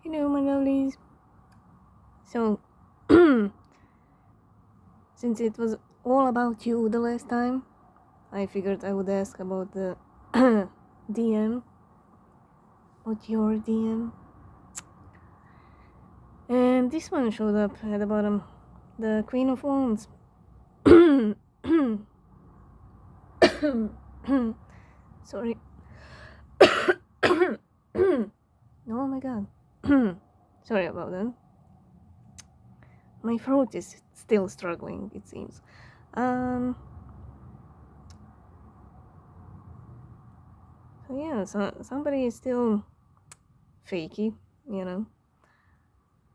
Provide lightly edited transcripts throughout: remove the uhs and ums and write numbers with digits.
my lovelies. So, since it was all about you the last time, I figured I would ask about the DM, about your DM. And this one showed up at the bottom, the Queen of Wands. Sorry. Oh my god. Sorry about that. My throat is still struggling, it seems. So yeah, somebody is still fakey,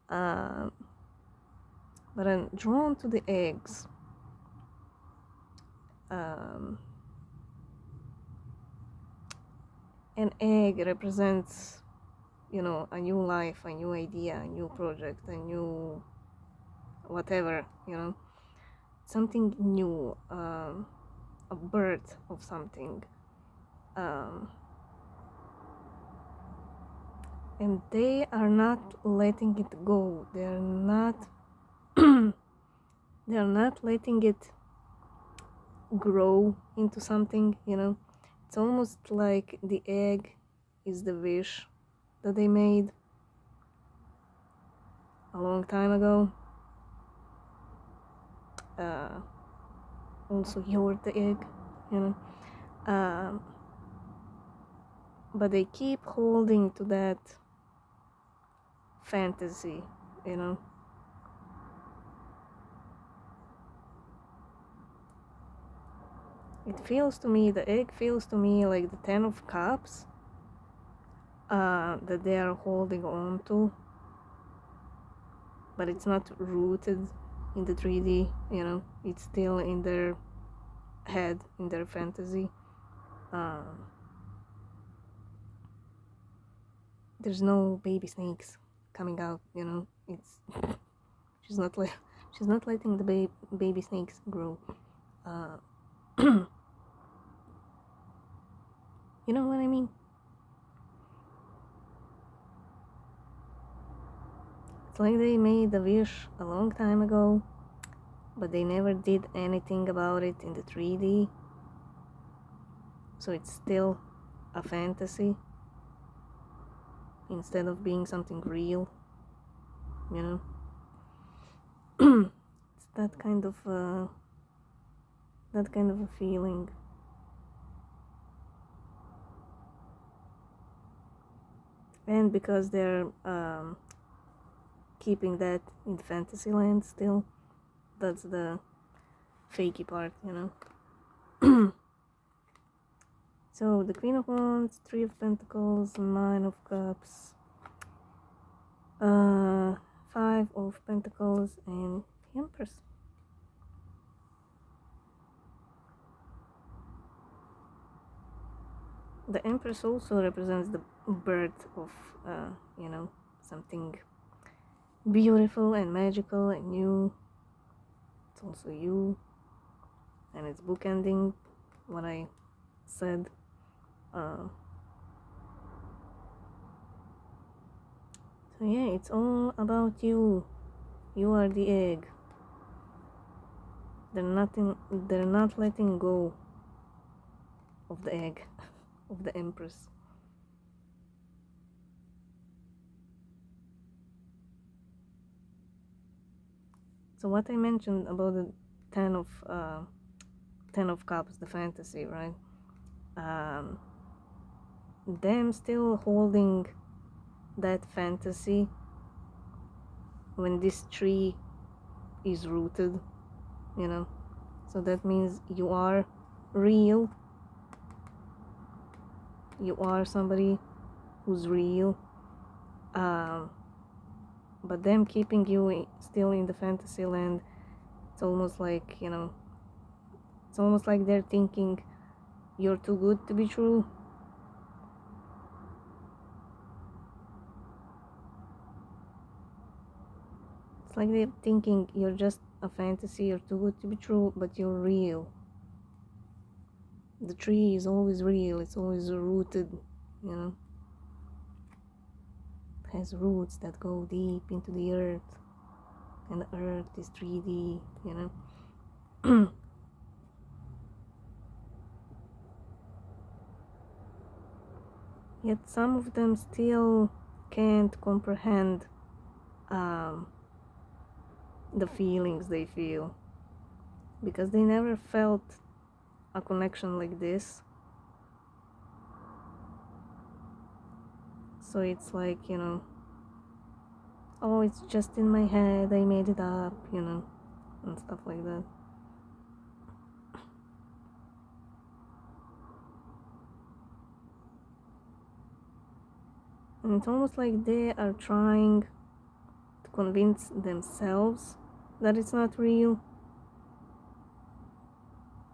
but I'm drawn to the eggs. An egg represents, a new life, a new idea, a new project, a new whatever, something new, a birth of something. And they are not letting it go. They're not they're not letting it grow into something, It's almost like the egg is the wish that they made a long time ago. Also you're the egg, but they keep holding to that fantasy, It feels to me, the egg feels to me like the 10 of cups that they are holding on to, but it's not rooted in the 3D, it's still in their head, in their fantasy. There's no baby snakes coming out, it's she's not letting the baby snakes grow. You know what I mean? It's like they made a wish a long time ago, but they never did anything about it in the 3D. So it's still a fantasy instead of being something real, It's that kind of a feeling. And because they're keeping that in Fantasyland still, that's the fakey part, So the Queen of Wands, 3 of Pentacles, 9 of Cups, 5 of Pentacles, and the Empress. The Empress also represents the birth of, something beautiful and magical and new. It's also you, and it's bookending what I said. So yeah, it's all about you. You are the egg. They're not letting go of the egg, of the Empress. So what I mentioned about the 10 of Cups, the fantasy, right? Them still holding that fantasy when this tree is rooted, So that means you are real. You are somebody who's real. But them keeping you still in the fantasy land, it's almost like, it's almost like they're thinking you're too good to be true. It's like they're thinking you're just a fantasy, you're too good to be true, but you're real. The tree is always real, it's always rooted, has roots that go deep into the earth, and the earth is 3D, you know. Yet some of them still can't comprehend the feelings they feel, because they never felt a connection like this. So it's like, you know, oh, it's just in my head, I made it up, you know, and stuff like that. And it's almost like they are trying to convince themselves that it's not real.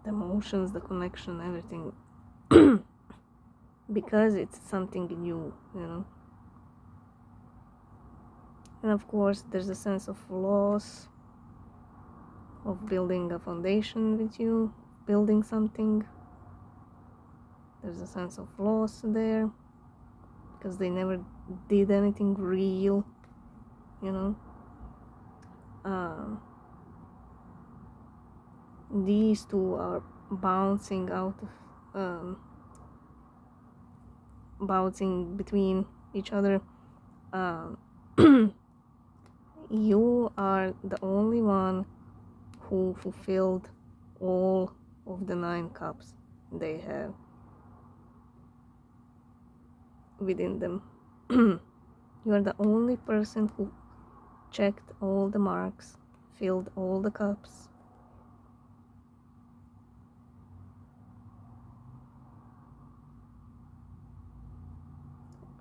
The emotions, the connection, everything. Because it's something new, you know. And of course, there's a sense of loss, of building a foundation with you, building something. There's a sense of loss there, because they never did anything real, you know. These two are bouncing bouncing between each other. You are the only one who fulfilled all of the 9 cups they have within them. You are the only person who checked all the marks, filled all the cups.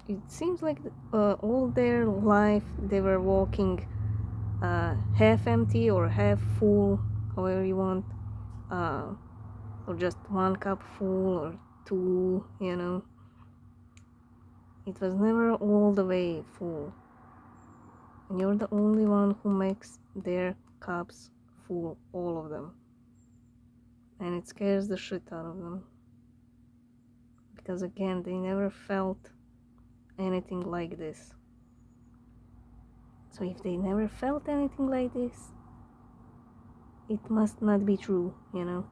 It seems like all their life they were walking half empty or half full, however you want, or just 1 cup full or 2, you know. It was never all the way full. And you're the only one who makes their cups full, all of them. And it scares the shit out of them. Because again, they never felt anything like this. So if they never felt anything like this, it must not be true, you know.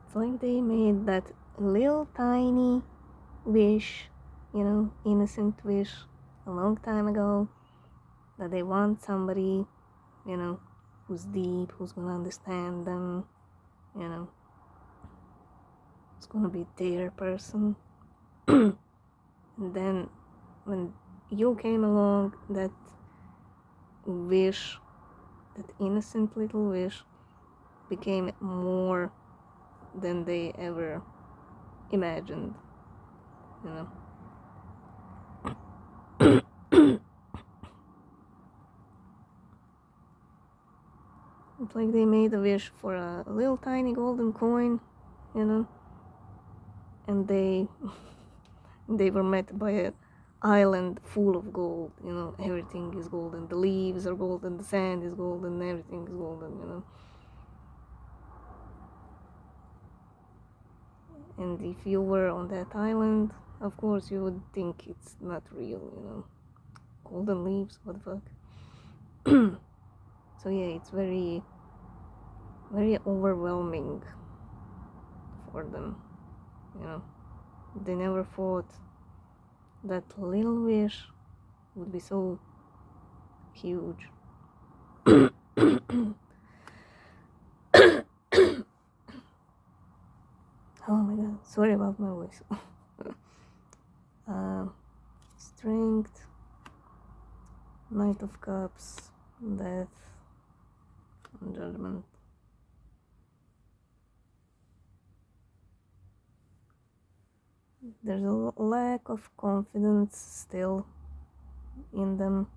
It's like they made that little tiny wish, you know, innocent wish a long time ago, that they want somebody, you know, who's deep, who's gonna understand them, you know, who's gonna be their person. And then when you came along, that wish, that innocent little wish, became more than they ever imagined, you know. It's like they made a wish for a little tiny golden coin, you know, and they were met by an island full of gold, you know. Everything is golden, the leaves are golden, the sand is golden, everything is golden, you know. And if you were on that island, of course you would think it's not real, you know. Golden leaves, what the fuck. So yeah, it's very, very overwhelming for them, you know. They never thought that little wish would be so huge. Oh my god, sorry about my voice. Strength, Knight of Cups, Death, and Judgment. There's a lack of confidence still in them.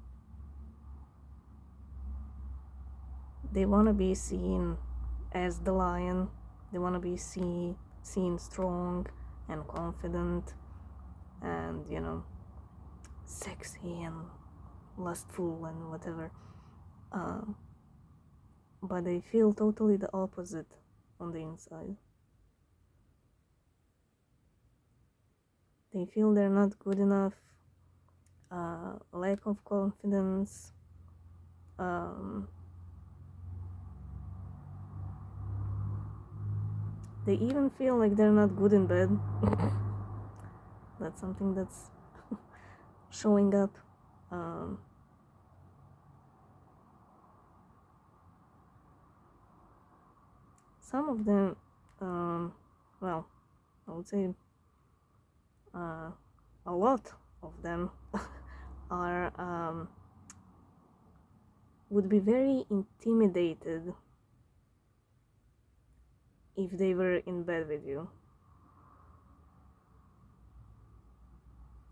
They want to be seen as the lion. They want to be seen strong and confident and, you know, sexy and lustful and whatever. But they feel totally the opposite on the inside. They feel they're not good enough, lack of confidence, they even feel like they're not good in bed. That's something that's showing up. Some of them, well, I would say a lot of them are would be very intimidated if they were in bed with you.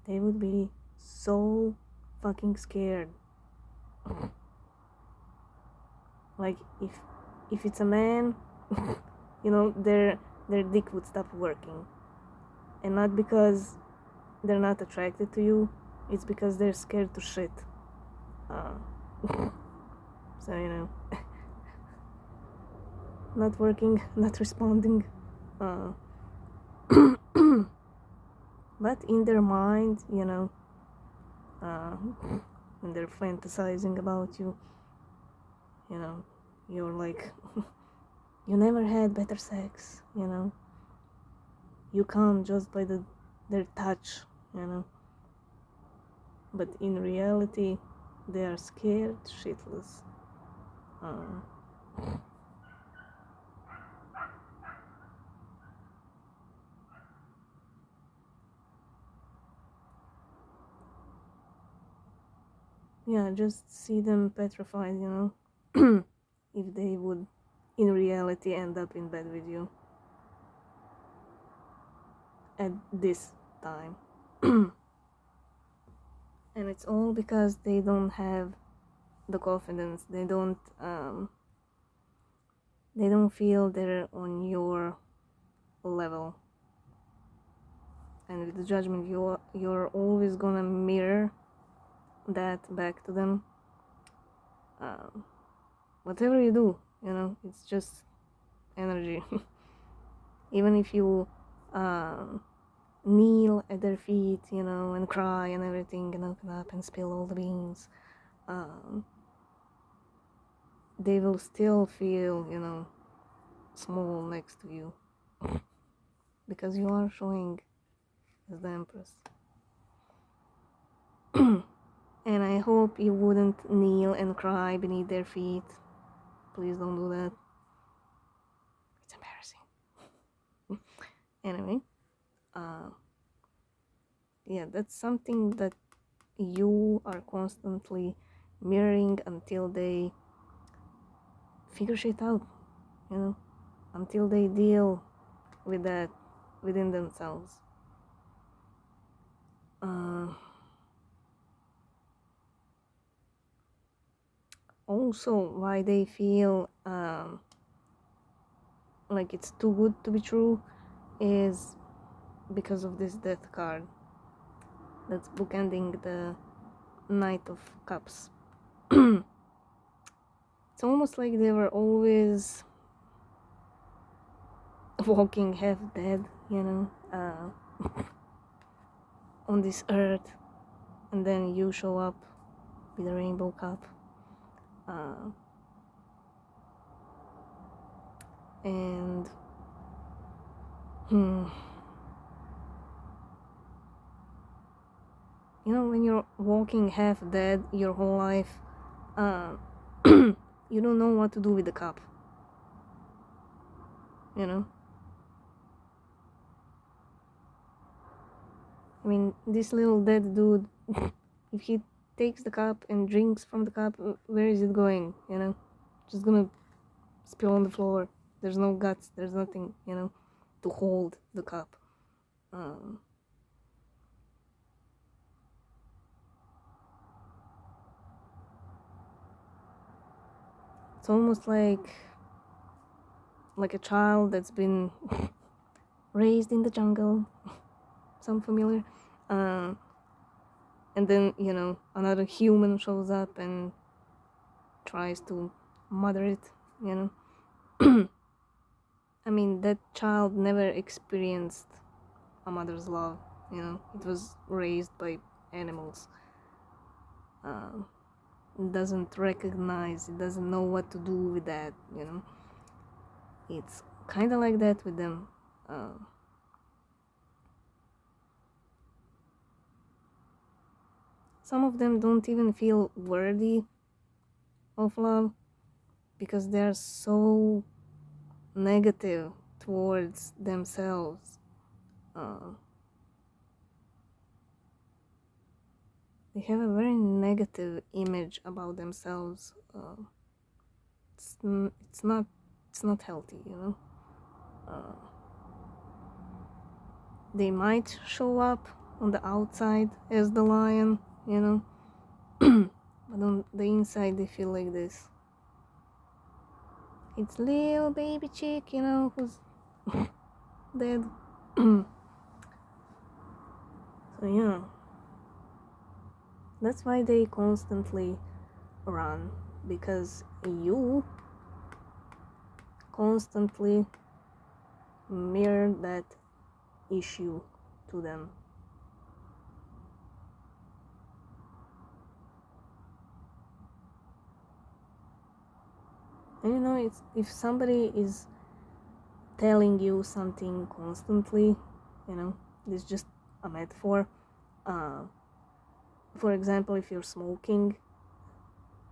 They would be so fucking scared. Like if it's a man, you know, their dick would stop working, and not because they're not attracted to you, it's because they're scared to shit. So, you know, not working, not responding. But in their mind, you know, when they're fantasizing about you, you know, you're like, you never had better sex, you know. You come just by their touch, you know. But in reality, they are scared shitless. Yeah, just see them petrified, you know, if they would in reality end up in bed with you at this time. And it's all because they don't have the confidence. They don't feel they're on your level. And with the judgment, you're always gonna mirror that back to them. Whatever you do, you know, it's just energy. Even if you kneel at their feet, you know, and cry and everything, and open up and spill all the beans, they will still feel, you know, small next to you, because you are showing as the Empress. And I hope you wouldn't kneel and cry beneath their feet. Please don't do that. It's embarrassing. Anyway, yeah, that's something that you are constantly mirroring until they figure shit out, you know, until they deal with that within themselves. Also, why they feel like it's too good to be true is because of this death card that's bookending the Knight of Cups. It's almost like they were always walking half dead, you know, on this earth, and then you show up with a rainbow cup. And you know, when you're walking half dead your whole life, you don't know what to do with the cup, you know. I mean, this little dead dude, if he takes the cup and drinks from the cup, where is it going, you know? Just gonna spill on the floor. There's no guts, there's nothing, you know, to hold the cup. It's almost like a child that's been raised in the jungle. Sound familiar? and then, you know, another human shows up and tries to mother it, you know. I mean, that child never experienced a mother's love, you know. It was raised by animals. um, it doesn't recognize, it doesn't know what to do with that, you know. It's kind of like that with them. Some of them don't even feel worthy of love because they're so negative towards themselves. Uh, they have a very negative image about themselves. It's not healthy, you know. Uh, they might show up on the outside as the lion, you know, but on the inside they feel like this. It's little baby chick, you know, who's dead. So yeah, that's why they constantly run, because you constantly mirror that issue to them. And you know, it's, if somebody is telling you something constantly, you know, it's just a metaphor. For example, if you're smoking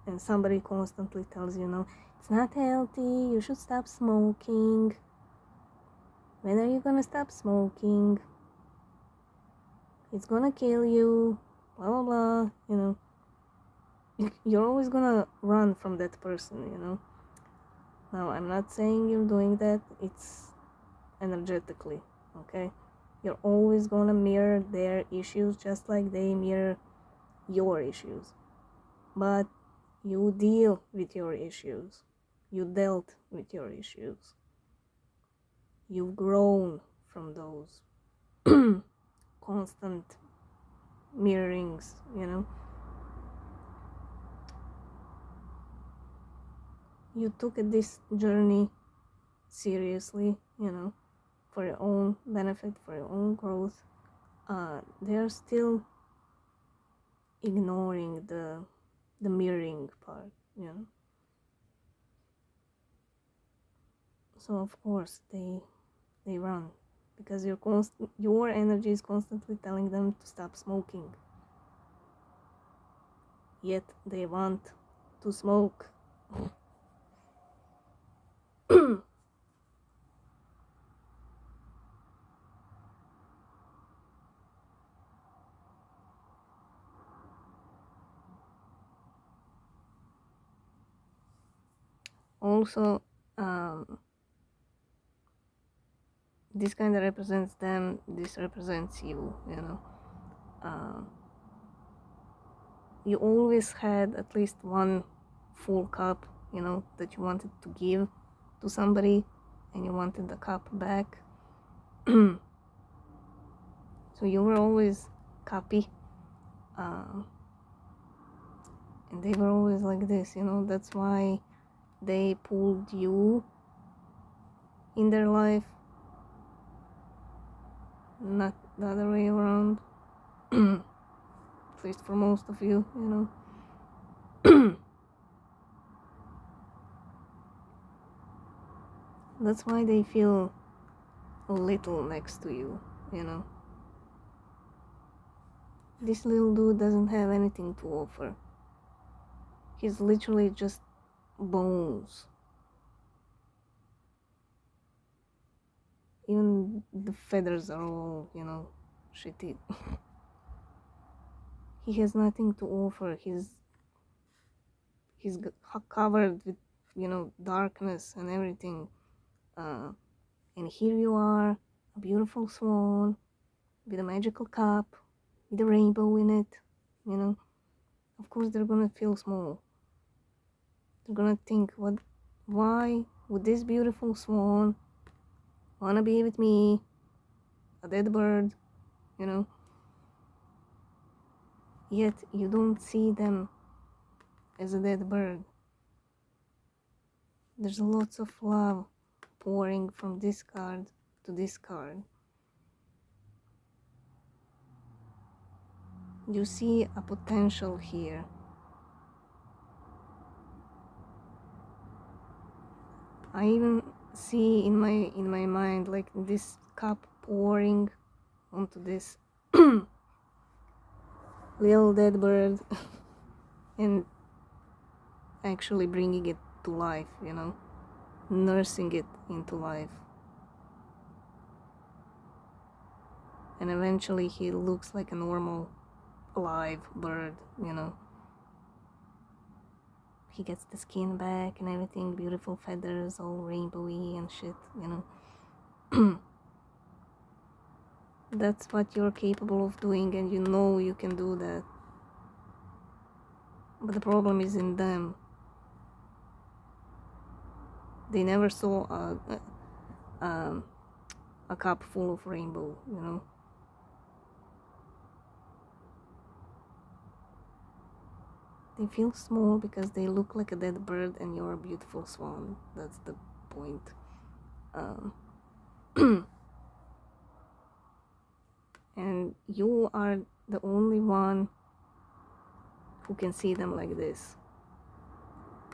and somebody constantly tells you, you know, it's not healthy, you should stop smoking, when are you gonna stop smoking, it's gonna kill you, blah blah blah, you know, you're always gonna run from that person, you know. Now, I'm not saying you're doing that, it's energetically, okay? You're always gonna mirror their issues just like they mirror your issues. But you deal with your issues. You dealt with your issues. You've grown from those constant mirrorings, you know. You took this journey seriously, you know, for your own benefit, for your own growth. They're still ignoring the mirroring part, you know. So of course they run, because your energy is constantly telling them to stop smoking, yet they want to smoke. Also, this kind of represents them, this represents you, you know. You always had at least one full cup, you know, that you wanted to give to somebody, and you wanted the cup back. So you were always cuppy, and they were always like this, you know. That's why they pulled you in their life, not the other way around. At least for most of you, you know. That's why they feel little next to you, you know. This little dude doesn't have anything to offer. He's literally just bones. Even the feathers are all, you know, shitty. He has nothing to offer. He's covered with, you know, darkness and everything. And here you are, a beautiful swan with a magical cup, with a rainbow in it, you know. Of course they're gonna feel small. They're gonna think, why would this beautiful swan wanna be with me, a dead bird, you know. yet you don't see them as a dead bird. There's lots of love pouring from this card to this card. You see a potential here. I even see in my mind like this cup pouring onto this little dead bird and actually bringing it to life, you know, nursing it into life. And eventually he looks like a normal live bird, you know. He gets the skin back and everything, beautiful feathers, all rainbowy and shit, you know. That's what you're capable of doing, and you know you can do that. But the problem is in them. They never saw a cup full of rainbow, you know. They feel small because they look like a dead bird and you're a beautiful swan. That's the point. And you are the only one who can see them like this.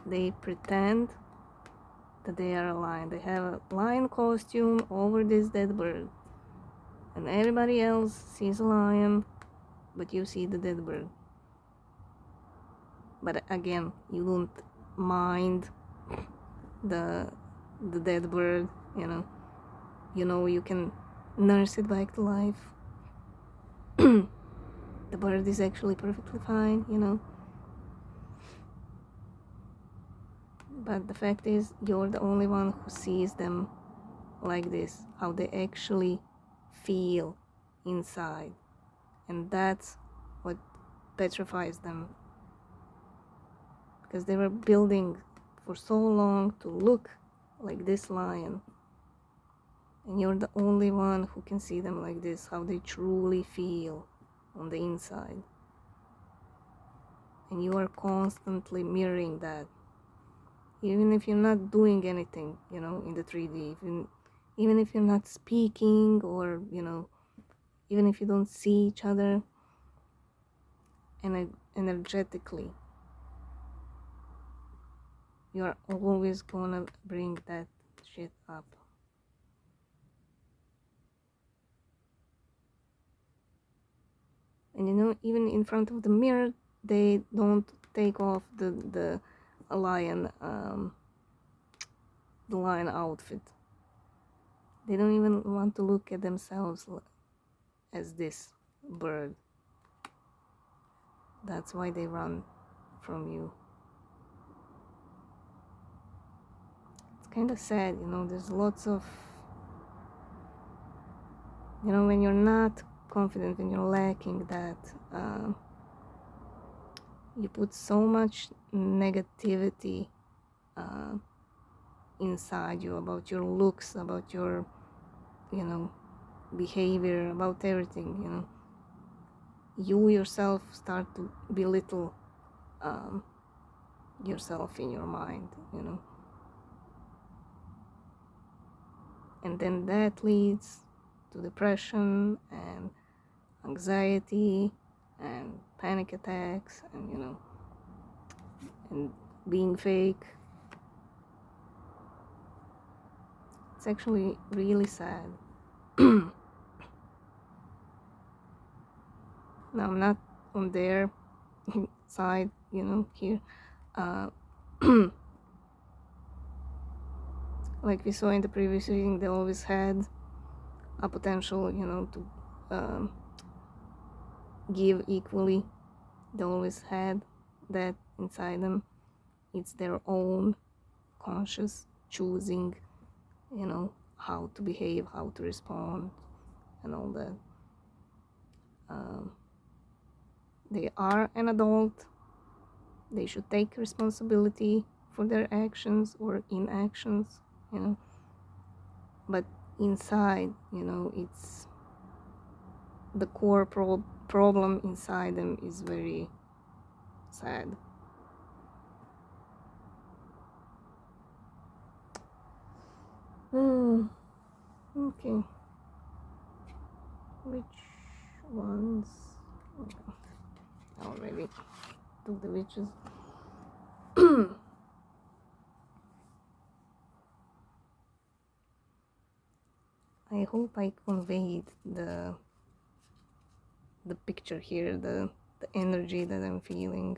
They pretend that they are a lion. They have a lion costume over this dead bird. And everybody else sees a lion, but you see the dead bird. But again, you don't mind the dead bird, you know. You know you can nurse it back to life. The bird is actually perfectly fine, you know. But the fact is, you're the only one who sees them like this, how they actually feel inside. And that's what petrifies them. Because they were building for so long to look like this lion. And you're the only one who can see them like this, how they truly feel on the inside. And you are constantly mirroring that. Even if you're not doing anything, you know, in the 3D. Even if you're not speaking, or, you know, even if you don't see each other energetically, you are always gonna bring that shit up. And you know, even in front of the mirror, they don't take off the lion the lion outfit. They don't even want to look at themselves as this bird. That's why they run from you. It's kind of sad, you know. There's lots of, you know, when you're not confident, when you're lacking that, you put so much negativity inside you about your looks, about your, you know, behavior, about everything, you know. You yourself start to belittle yourself in your mind, you know. And then that leads to depression and anxiety and panic attacks and, you know, and being fake. It's actually really sad. Now, I'm not on their side, you know, here. Like we saw in the previous reading, they always had a potential, you know, to give equally. They always had that inside them. It's their own conscious choosing, you know, how to behave, how to respond, and all that. They are an adult. They should take responsibility for their actions or inactions, you know. But inside, you know, it's the core problem inside them is very sad. Okay. Which ones? I already took the witches. I hope I conveyed the picture here, the energy that I'm feeling.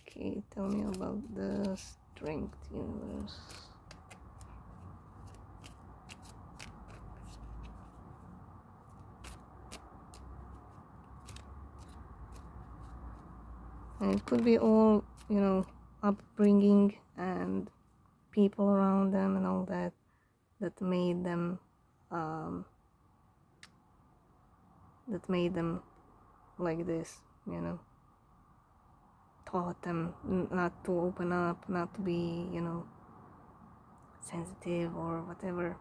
Okay, tell me about the strength universe. And it could be all, upbringing and people around them and all that made them like this, taught them not to open up, not to be, sensitive or whatever.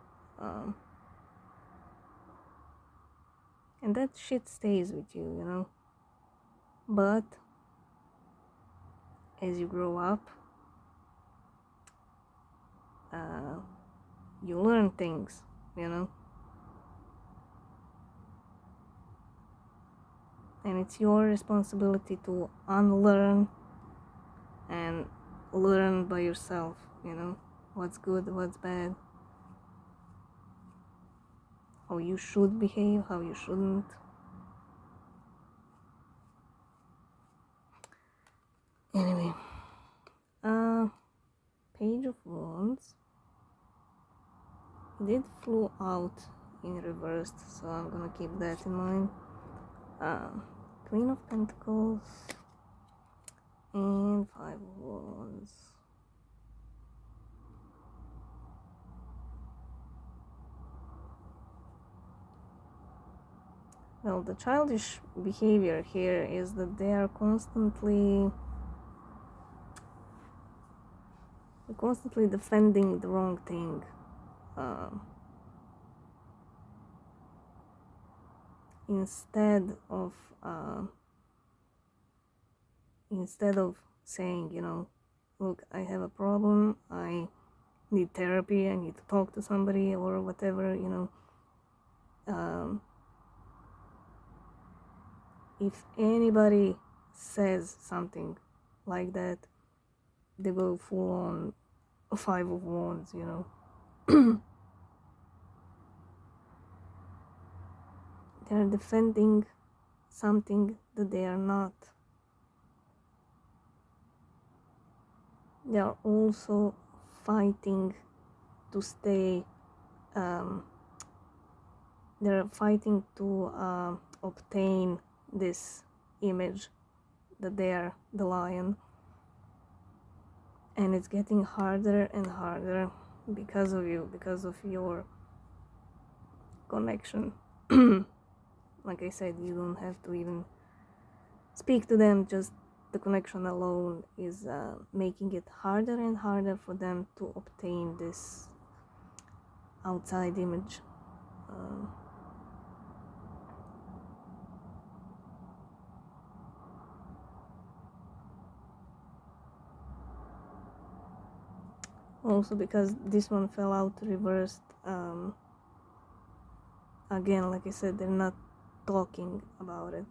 And that shit stays with you, but as you grow up, you learn things, and it's your responsibility to unlearn and learn by yourself, what's good, what's bad, how you should behave, how you shouldn't. Anyway, Page of Wands. It did flew out in reverse, so I'm gonna keep that in mind. Queen of Pentacles and Five of Wands. Well, the childish behavior here is that they are constantly defending the wrong thing. Instead of saying, look, I have a problem, I need therapy, I need to talk to somebody or whatever, if anybody says something like that, they go full on Five of Wands, They're defending something that they are not. They are also fighting to stay, they're fighting to obtain this image that they are the lion. And it's getting harder and harder because of you, because of your connection. Like I said, you don't have to even speak to them, just the connection alone is making it harder and harder for them to obtain this outside image. Also because this one fell out reversed, again, like I said, they're not talking about it.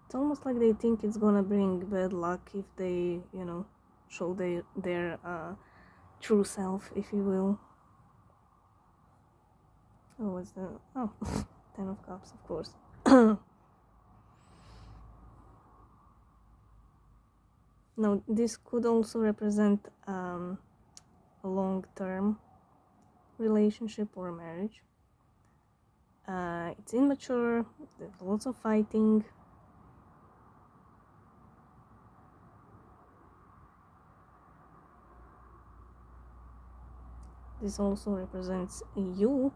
It's almost like they think it's gonna bring bad luck if they, show their true self, if you will. Oh, what's the... Oh, Ten of Cups, of course. Now, this could also represent a long-term relationship or marriage. It's immature, there's lots of fighting. This also represents you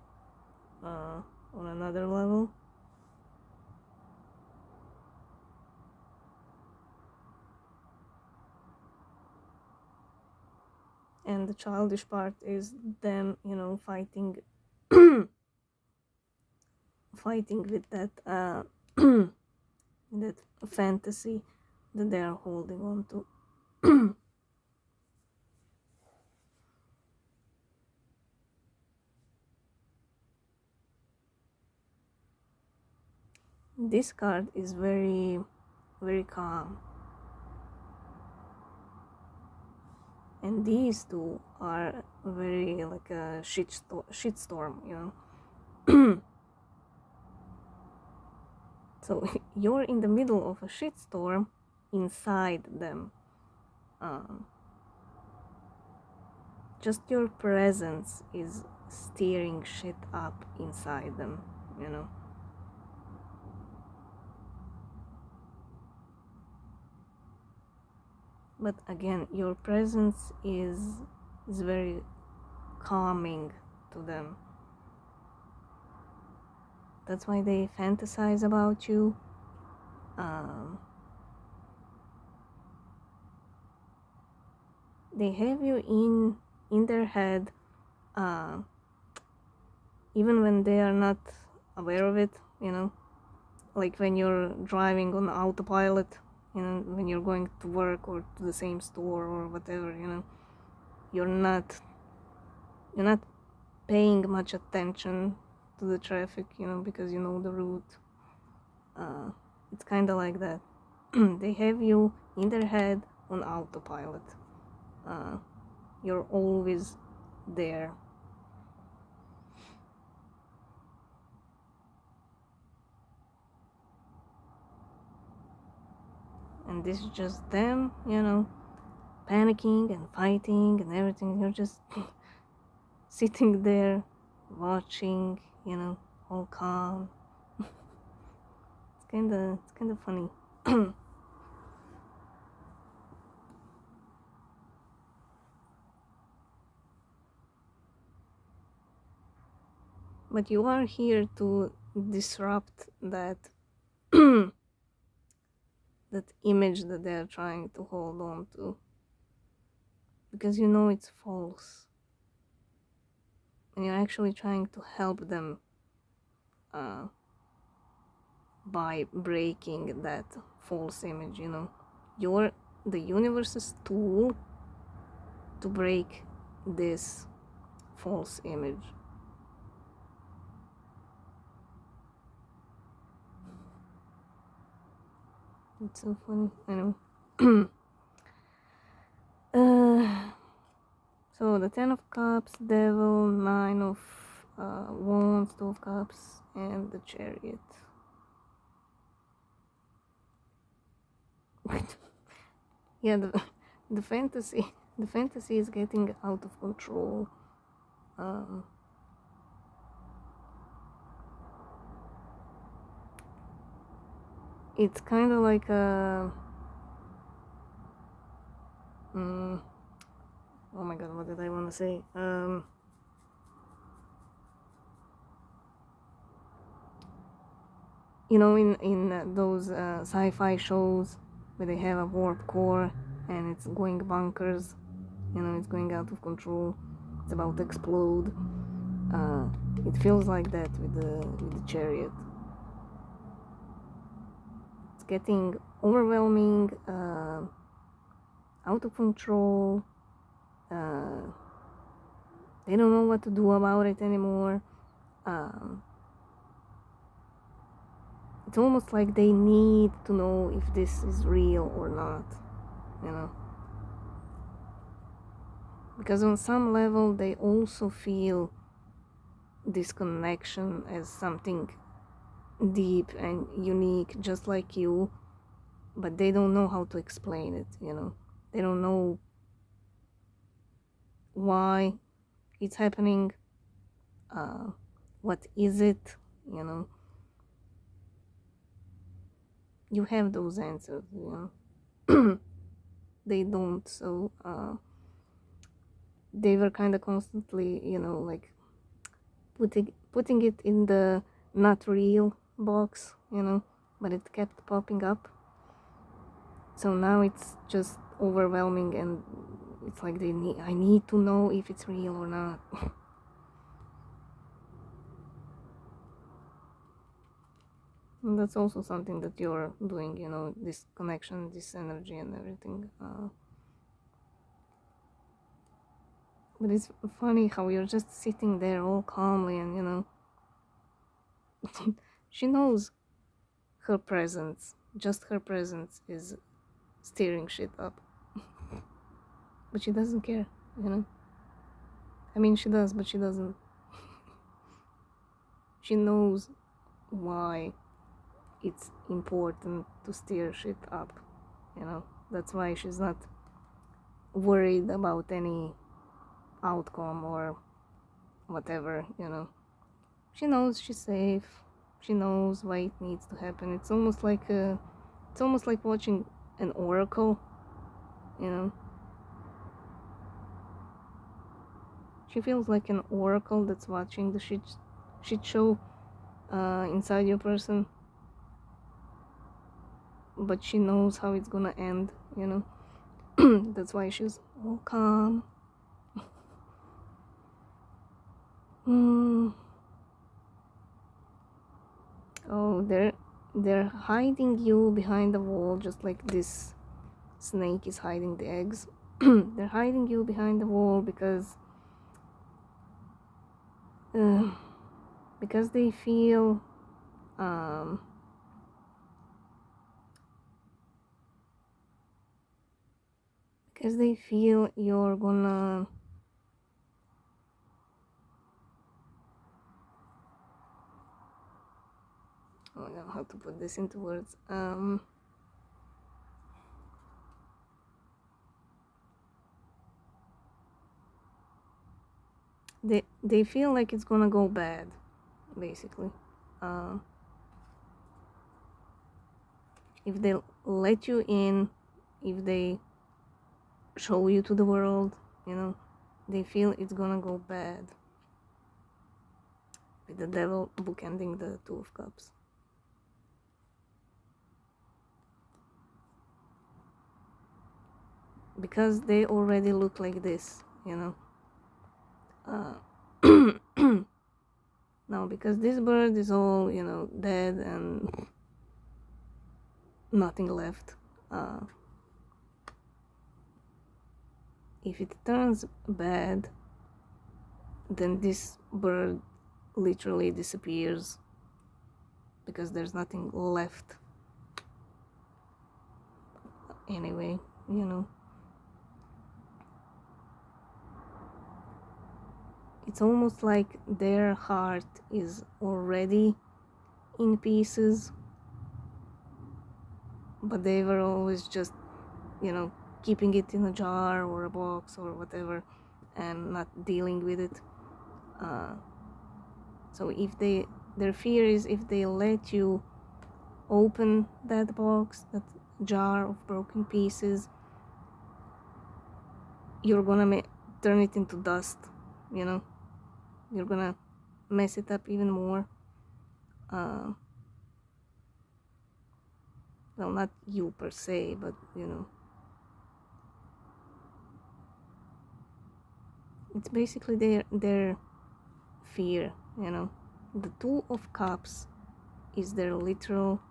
on another level. and the childish part is them, you know, fighting fighting with that that fantasy that they are holding on to. This card is very, very calm, and these two are very like a shitstorm, you know. So you're in the middle of a shitstorm inside them. Just your presence is stirring shit up inside them, you know. But again, your presence is very calming to them. That's why they fantasize about you. They have you in their head, even when they are not aware of it, you know. Like when you're driving on autopilot, you know, when you're going to work or to the same store or whatever, you know, you're not paying much attention to the traffic, you know, because you know the route. It's kind of like that. They have you in their head on autopilot. You're always there. And this is just them, you know, panicking and fighting and everything. You're just sitting there watching, you know, all calm. It's kind of funny. But you are here to disrupt that that image that they're trying to hold on to, because you know it's false, and you're actually trying to help them by breaking that false image, you know. You're the universe's tool to break this false image. It's so funny, I know. So the 10 of Cups, Devil, 9 of Wands, 2 of Cups, and the Chariot. Yeah, the fantasy is getting out of control. It's kind of like a oh my god, what did I want to say? You know, in those sci-fi shows where they have a warp core and it's going bonkers, you know, it's going out of control, it's about to explode. It feels like that with the Chariot. It's getting overwhelming, out of control. They don't know what to do about it anymore. It's almost like they need to know if this is real or not, you know. Because on some level they also feel this connection as something deep and unique, just like you, but they don't know how to explain it, you know. They don't know why it's happening, what is it, you know. You have those answers, you know. They don't, so they were kind of constantly, you know, like putting it in the not real box, you know, but it kept popping up. So now it's just overwhelming and it's like I need to know if it's real or not. And that's also something that you're doing, you know, this connection, this energy and everything. But it's funny how you're just sitting there all calmly and, you know, she knows her presence, just her presence is stirring shit up. But she doesn't care, you know. I mean, she does, but she doesn't. She knows why it's important to stir shit up, you know. That's why she's not worried about any outcome or whatever, you know. She knows she's safe. She knows why it needs to happen. It's almost like watching an oracle, you know. She feels like an oracle that's watching the shit show inside your person, but she knows how it's gonna end, you know. That's why she's all calm. Oh, they're hiding you behind the wall, just like this snake is hiding the eggs. They're hiding you behind the wall because they feel you're gonna I don't know how to put this into words. They feel like it's gonna go bad, basically. If they let you in, if they show you to the world, you know, they feel it's gonna go bad. With the devil bookending the Two of Cups. Because they already look like this, you know. Now, because this bird is all, you know, dead and nothing left. If it turns bad, then this bird literally disappears because there's nothing left. Anyway, you know. It's almost like their heart is already in pieces, but they were always just, you know, keeping it in a jar or a box or whatever and not dealing with it. So if their fear is if they let you open that box, that jar of broken pieces, you're gonna turn it into dust, you know. You're gonna mess it up even more. Well, not you per se, but, you know. It's basically their fear, you know. The Two of Cups is their literal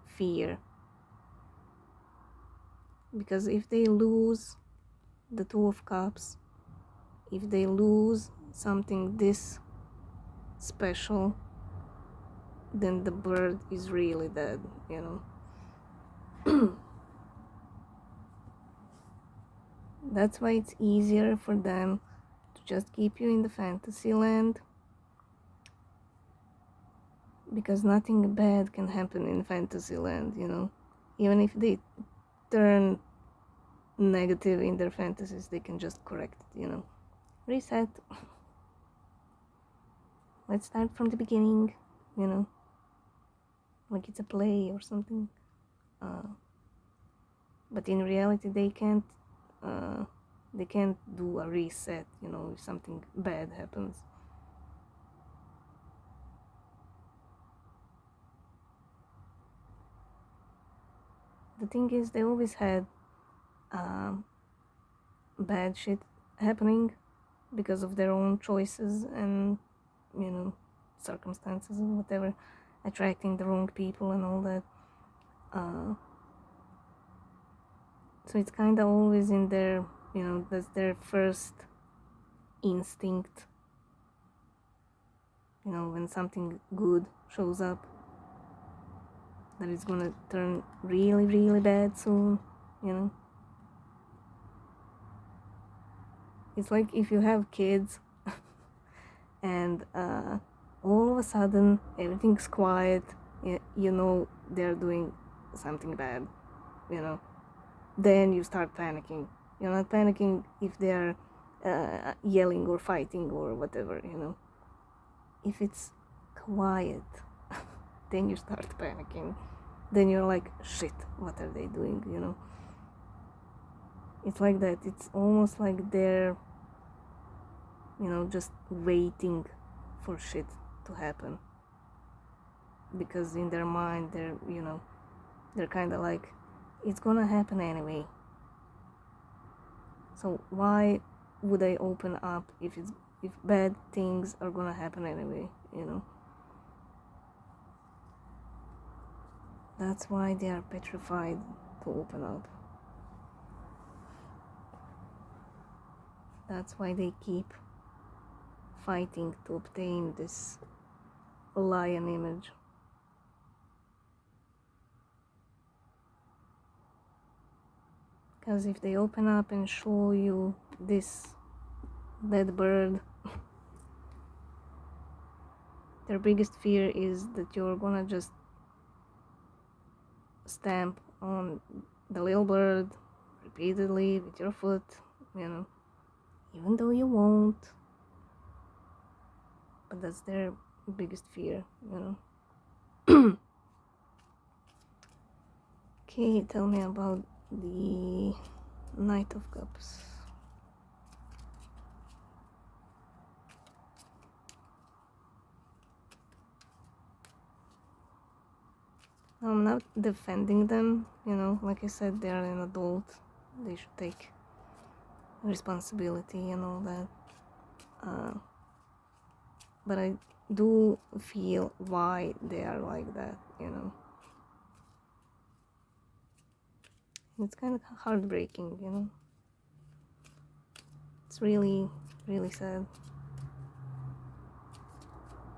fear. Because if they lose the Two of Cups, if they lose something this special, then the bird is really dead, you know. That's why it's easier for them to just keep you in the fantasy land, because nothing bad can happen in fantasy land, you know. Even if they turn negative in their fantasies, they can just correct it, you know. Reset. Let's start from the beginning, you know, like it's a play or something. But in reality, they can't do a reset, you know, if something bad happens. The thing is, they always had bad shit happening because of their own choices and, you know, circumstances and whatever, attracting the wrong people and all that. So it's kind of always in their, you know, that's their first instinct, you know, when something good shows up, that it's gonna turn really, really bad soon, you know. It's like if you have kids and all of a sudden everything's quiet, you know they're doing something bad, you know. Then you start panicking. You're not panicking if they're yelling or fighting or whatever, you know. If it's quiet, then you start panicking. Then you're like, shit, what are they doing, you know. It's like that. It's almost like they're, you know, just waiting for shit to happen, because in their mind they're, you know, they're kind of like, it's gonna happen anyway, so why would I open up if bad things are gonna happen anyway, you know. That's why they are petrified to open up. That's why they keep fighting to obtain this lion image. Because if they open up and show you this dead bird, their biggest fear is that you're gonna just stamp on the little bird repeatedly with your foot, you know, even though you won't. But that's their biggest fear, you know. Okay, tell me about the Knight of Cups. I'm not defending them, you know, like I said, they are an adult, they should take responsibility and all that. But I do feel why they are like that, you know. It's kind of heartbreaking, you know. It's really, really sad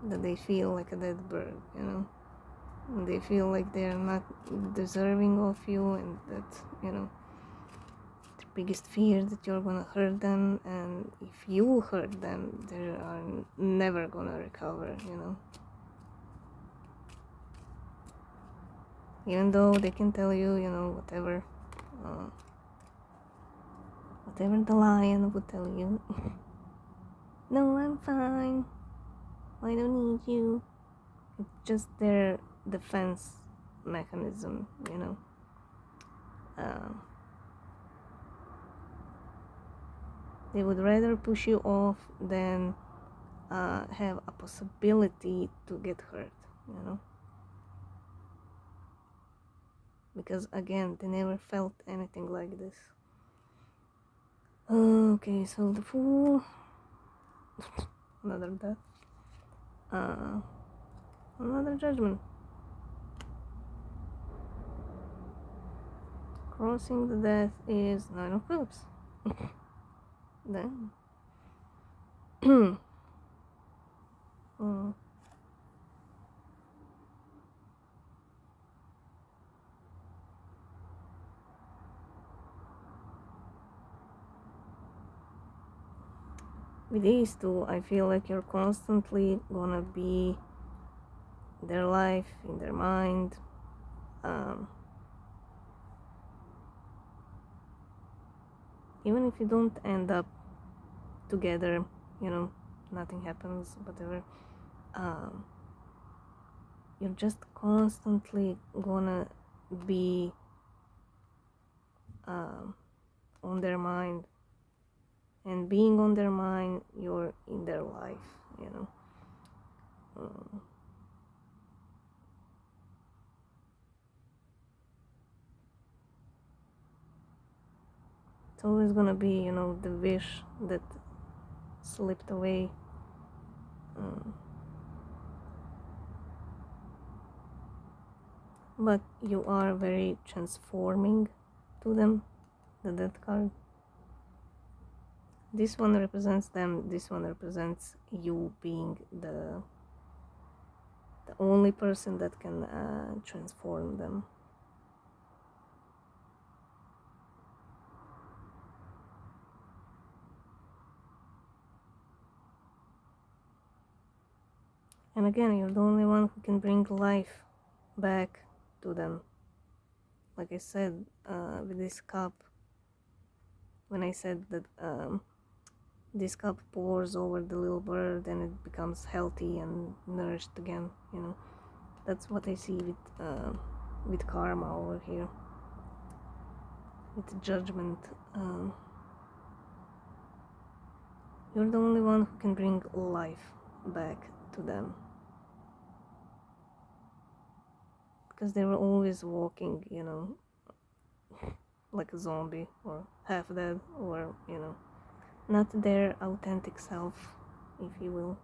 that they feel like a dead bird, you know. And they feel like they're not deserving of you, and that, you know, their biggest fear that you're gonna hurt them, and if you hurt them, they are never gonna recover, you know. Even though they can tell you, you know, whatever the lion would tell you. No, I'm fine, I don't need you. It's just their defense mechanism, you know. They would rather push you off than have a possibility to get hurt, you know. Because again, they never felt anything like this. Okay, so the Fool, another death, another Judgment. Crossing the death is 9 of Cups. Then with these two, I feel like you're constantly gonna be their life, in their mind. Even if you don't end up together, you know, nothing happens, whatever, you're just constantly gonna be on their mind, and being on their mind, you're in their life, you know. It's always gonna be, you know, the wish that slipped away. But you are very transforming to them, the death card. This one represents them, this one represents you being the only person that can transform them. And again, you're the only one who can bring life back to them. Like I said, with this cup, when I said that this cup pours over the little bird and it becomes healthy and nourished again, you know, that's what I see with karma over here, with judgment. You're the only one who can bring life back to them, because they were always walking, you know, like a zombie or half dead, or, you know, not their authentic self, if you will.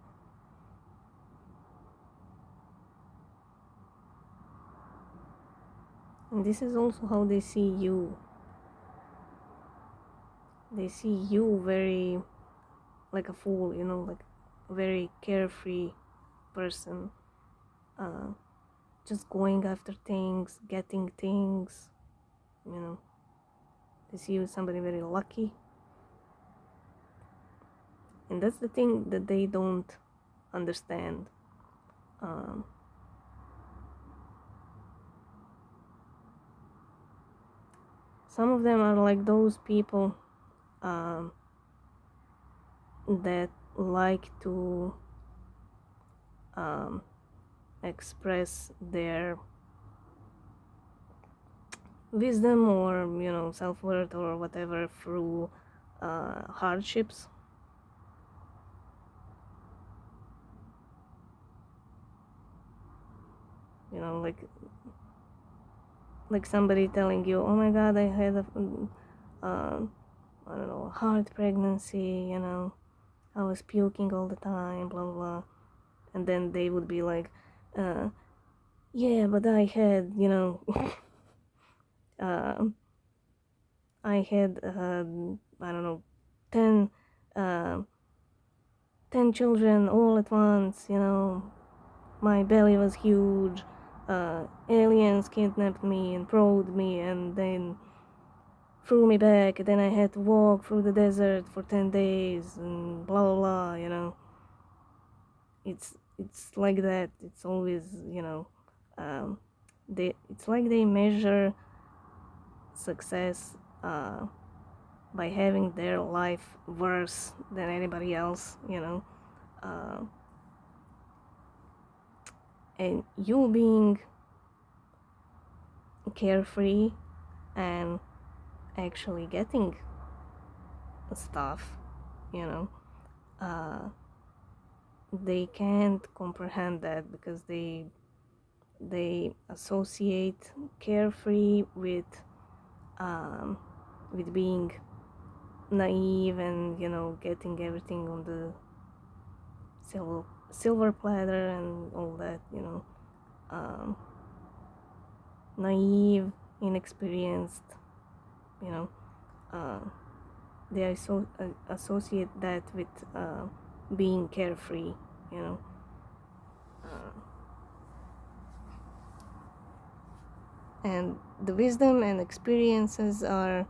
And this is also how they see you. They see you very like a fool, you know, like a very carefree person, just going after things, getting things, you know. They see you as somebody very lucky. And that's the thing that they don't understand. Some of them are like those people that like to express their wisdom or, you know, self-worth or whatever through hardships. You know, like somebody telling you, oh my god, I had a I don't know, hard pregnancy, you know, I was puking all the time, blah blah blah. And then they would be like, yeah, but I had, you know, I had I don't know, 10 10 children all at once, you know, my belly was huge, aliens kidnapped me and probed me and then threw me back, and then I had to walk through the desert for 10 days and blah blah blah, you know. It's like that. It's always, you know, it's like they measure success by having their life worse than anybody else, you know. And you being carefree and actually getting stuff, you know, they can't comprehend that, because they associate carefree with being naive and, you know, getting everything on the silver platter and all that, you know. Naive, inexperienced, you know. They associate that with being carefree, you know. And the wisdom and experiences are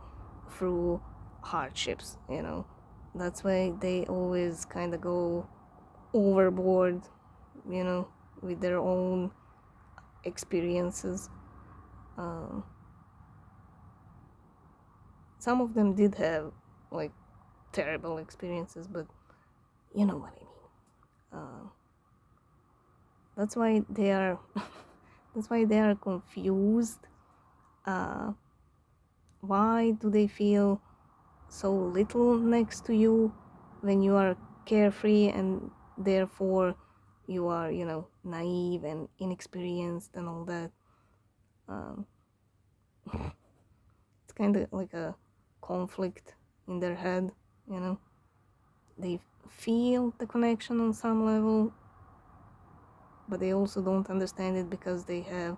through hardships, you know. That's why they always kind of go overboard, you know, with their own experiences. Some of them did have like terrible experiences, but you know what I mean. That's why they are that's why they are confused. Why do they feel so little next to you when you are carefree, and therefore you are, you know, naive and inexperienced and all that? It's kind of like a conflict in their head, you know. They feel the connection on some level, but they also don't understand it because they have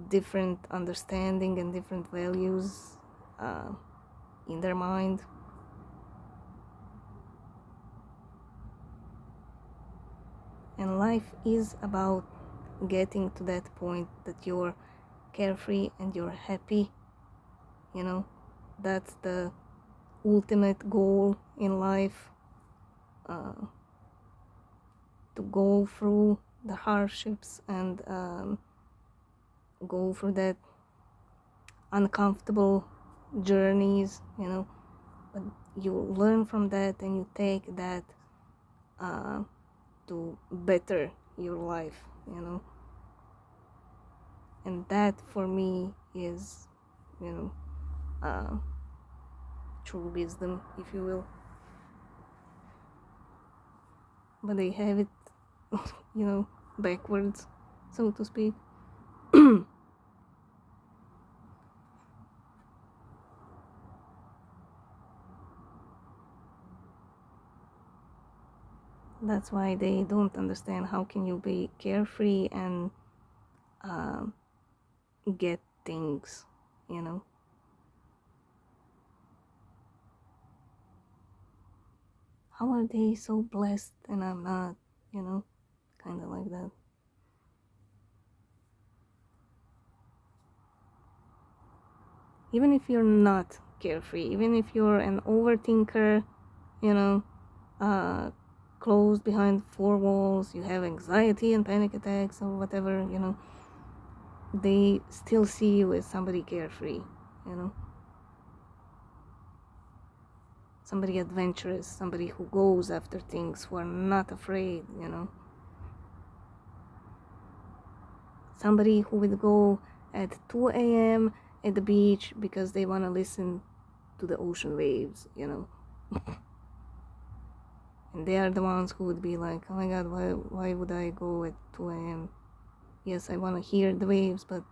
different understanding and different values in their mind. And life is about getting to that point that you're carefree and you're happy, you know. That's the ultimate goal in life, to go through the hardships and go through that uncomfortable journeys, you know. But you learn from that and you take that to better your life, you know. And that for me is, you know, true wisdom, if you will. But they have it, you know, backwards, so to speak. That's why they don't understand how can you be carefree and get things, you know. How are they so blessed and I'm not, you know, kind of like that. Even if you're not carefree, even if you're an overthinker, you know, closed behind four walls, you have anxiety and panic attacks or whatever, you know, they still see you as somebody carefree, you know. Somebody adventurous, somebody who goes after things, who are not afraid, you know. Somebody who would go at 2 a.m. at the beach because they want to listen to the ocean waves, you know. And they are the ones who would be like, oh my god, why would I go at 2 a.m.? Yes, I want to hear the waves, but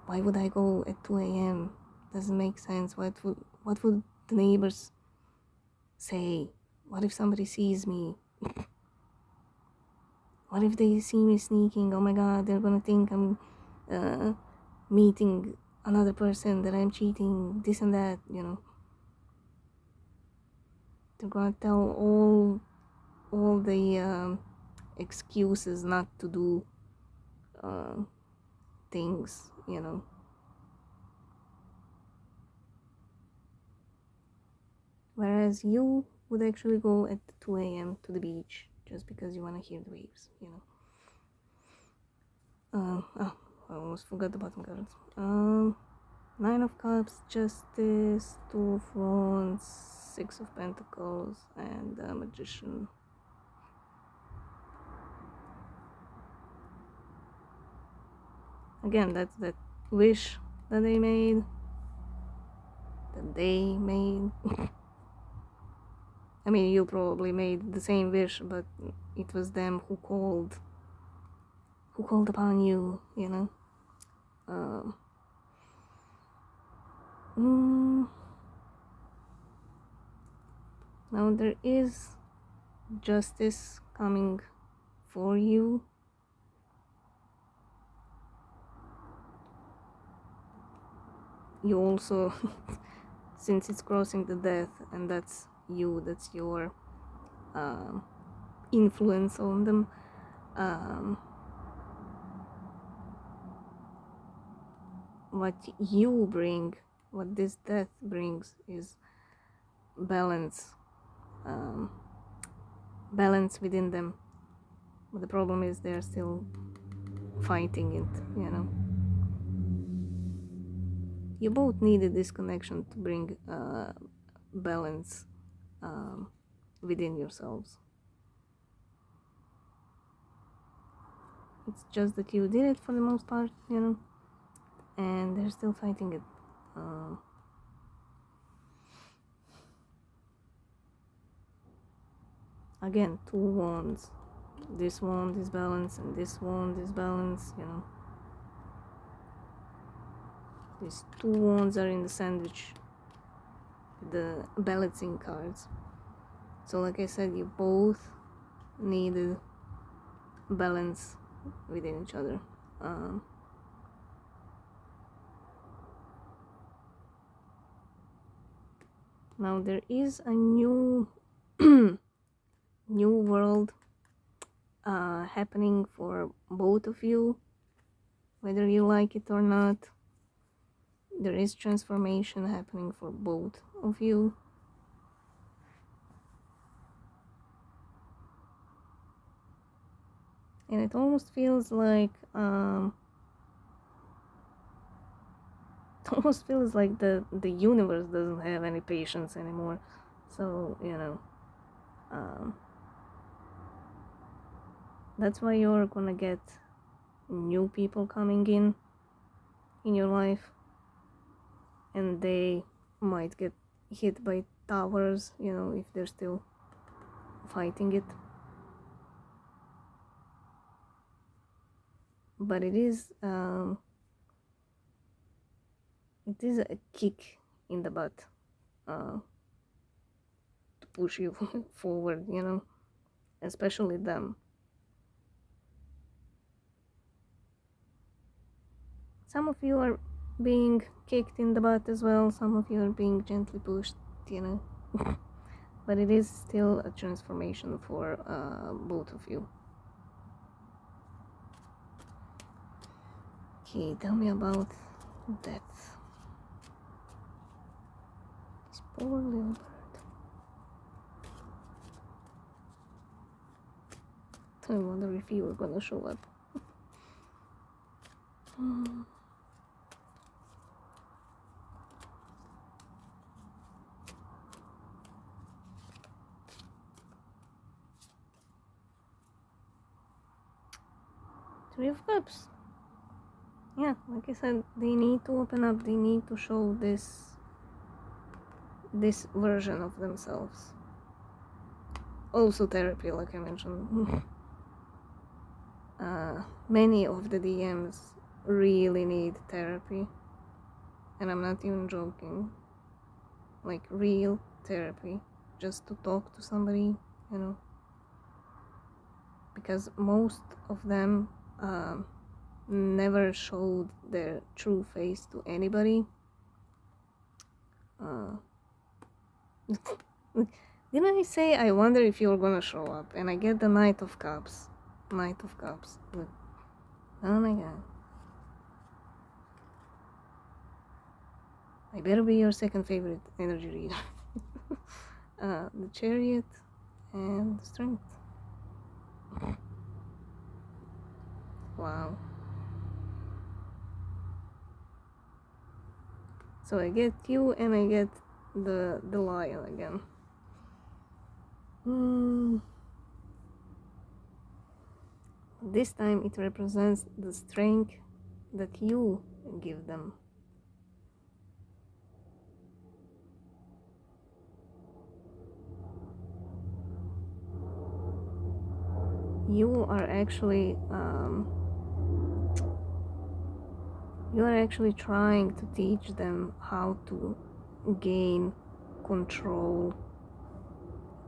why would I go at 2 a.m.? Doesn't make sense. What would the neighbors say? What if somebody sees me? What if they see me sneaking? Oh my god, they're gonna think I'm meeting another person, that I'm cheating, this and that, you know. They're gonna tell all the excuses not to do things, you know. Whereas you would actually go at 2 a.m. to the beach just because you want to hear the waves, you know. I almost forgot the bottom cards. Nine of Cups, Justice, Two of Wands, Six of Pentacles, and Magician. Again, that's that wish that they made. I mean, you probably made the same wish, but it was them who called upon you, you know. Now there is justice coming for you. You also, since it's crossing the death, and that's you, that's your influence on them, what you bring, what this death brings is balance, balance within them. But the problem is they're still fighting it, you know. You both needed this connection to bring balance within yourselves. It's just that you did it for the most part, you know, and they're still fighting it. Again, two wands. This wand is balance and this wand is balance, you know. These two wands are in the sandwich the balancing cards. So like I said, you both need balance within each other. Now there is a new new world happening for both of you, whether you like it or not. There is transformation happening for both of you. And it almost feels like the universe doesn't have any patience anymore. So that's why you're gonna get new people coming in your life, and they might get hit by towers, if they're still fighting it. But it is a kick in the butt to push you forward, especially them. Some of you are being kicked in the butt as well. Some of you are being gently pushed, but it is still a transformation for both of you. Okay, tell me about that. This poor little bird. I wonder if you are gonna show up. Three of Cups. Yeah, like I said, they need to open up. They need to show this version of themselves. Also therapy, like I mentioned. Many of the DMs really need therapy, and I'm not even joking. Like real therapy, just to talk to somebody, because most of them never showed their true face to anybody. Didn't I say I wonder if you're gonna show up? And I get the Knight of Cups. Look. Oh my god. I better be your second favorite energy reader. The Chariot and the Strength. Wow. So I get you and I get the Lion again. This time it represents the strength that you give them. You are actually trying to teach them how to gain control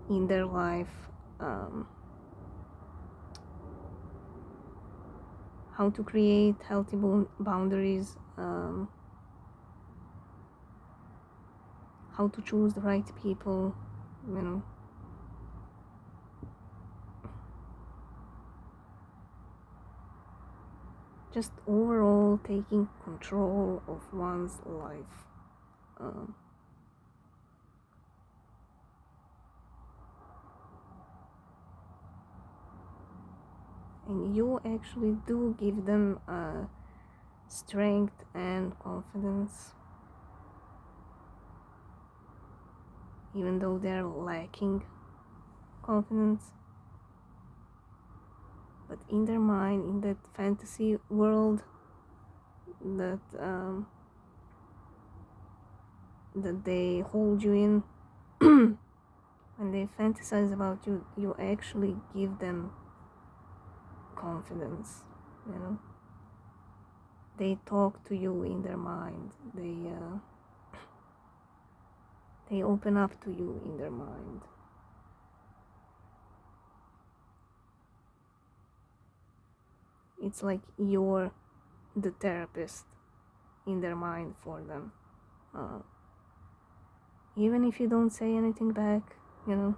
in their life, how to create healthy boundaries, how to choose the right people, just overall taking control of one's life. And you actually do give them strength and confidence, even though they're lacking confidence. But in their mind, in that fantasy world that they hold you in, when they fantasize about you, you actually give them confidence, They talk to you in their mind. They open up to you in their mind. It's like you're the therapist in their mind for them. Even if you don't say anything back, in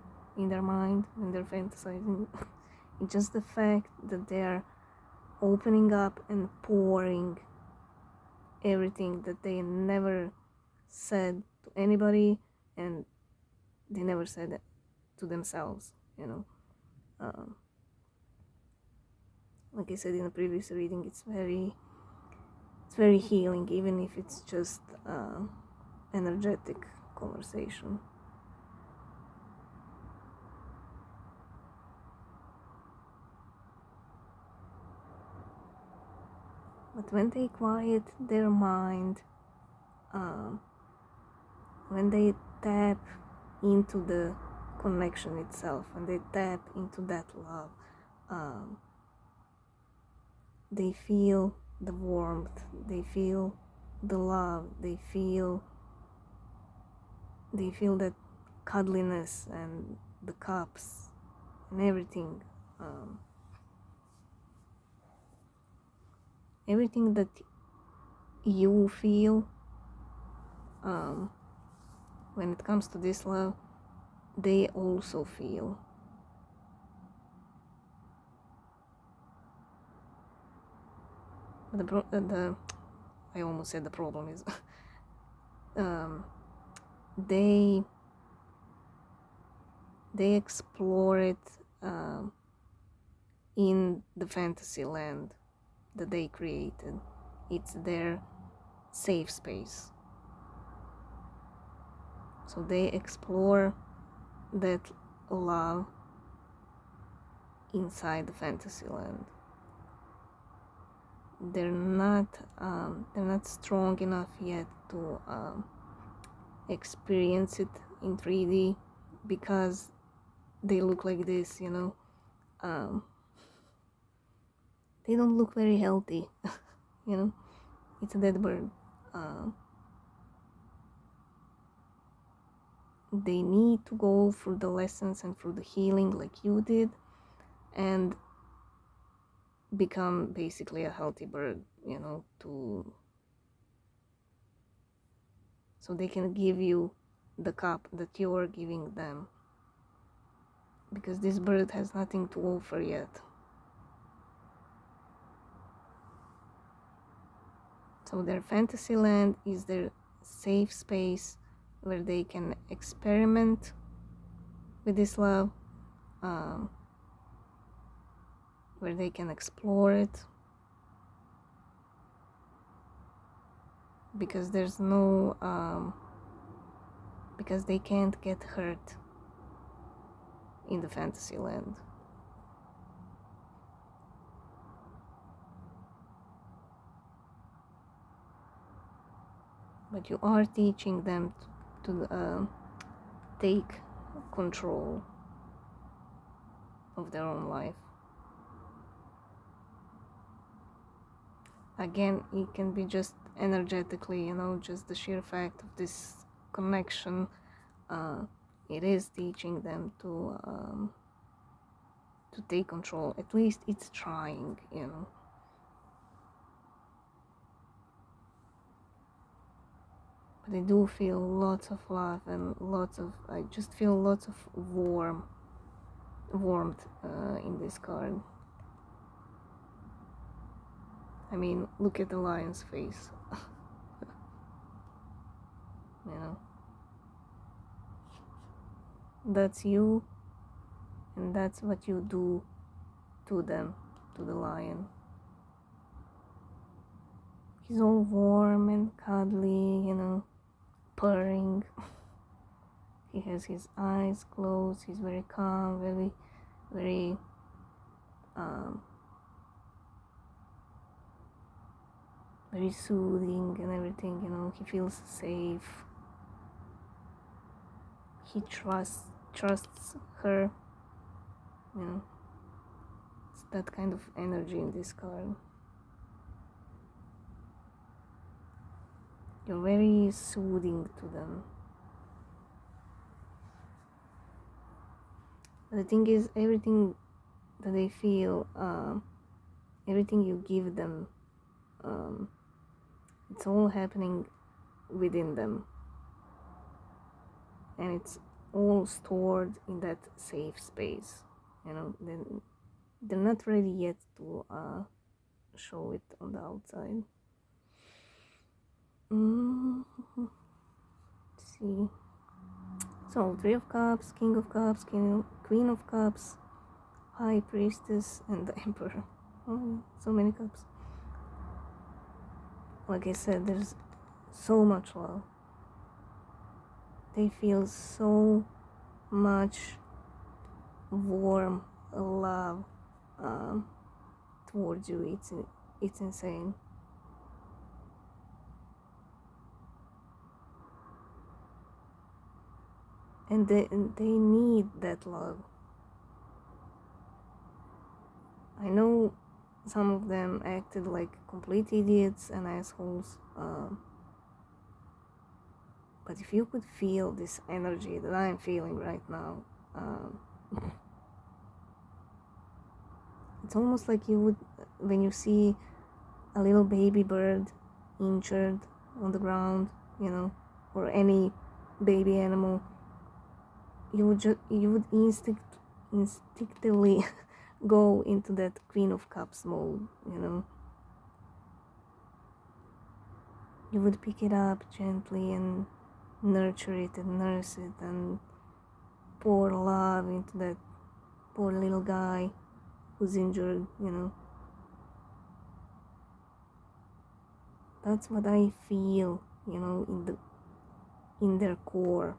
their mind, when they're fantasizing, it's just the fact that they're opening up and pouring everything that they never said to anybody, and they never said it to themselves, like I said in a previous reading, it's very healing, even if it's just energetic conversation. But when they quiet their mind, when they tap into the connection itself, when they tap into that love, they feel the warmth, they feel the love, they feel that cuddliness and the cups and everything, everything that you feel when it comes to this love, they also feel. I almost said the problem is they explore it in the fantasy land that they created. It's their safe space. So they explore that love inside the fantasy land. They're not strong enough yet to experience it in 3D because they look like this, they don't look very healthy. It's a dead bird. They need to go through the lessons and through the healing like you did and become basically a healthy bird, so they can give you the cup that you're giving them, because this bird has nothing to offer yet. So their fantasy land is their safe space where they can experiment with this love, where they can explore it, because there's no because they can't get hurt in the fantasy land. But you are teaching them to take control of their own life. Again, it can be just energetically, just the sheer fact of this connection. It is teaching them to take control. At least it's trying, But I do feel lots of love and I just feel lots of warmth in this card. I mean, look at the lion's face. That's you, and that's what you do to them, to the lion. He's all warm and cuddly, purring. He has his eyes closed. He's very calm, very, very very soothing and everything, he feels safe. He trusts her, It's that kind of energy in this card. You're very soothing to them. But the thing is, everything that they feel, everything you give them, it's all happening within them, and it's all stored in that safe space. They're not ready yet to show it on the outside. Let's see. So, Three of Cups, King of Cups, Queen of Cups, High Priestess, and the Emperor. Oh, so many cups. Like I said, there's so much love. They feel so much warm love towards you. It's insane. And they need that love. I know some of them acted like complete idiots and assholes, but if you could feel this energy that I'm feeling right now, it's almost like you would, when you see a little baby bird injured on the ground, or any baby animal, you would instinctively go into that Queen of Cups mode. You would pick it up gently and nurture it and nurse it and pour love into that poor little guy who's injured. That's what I feel, in their core.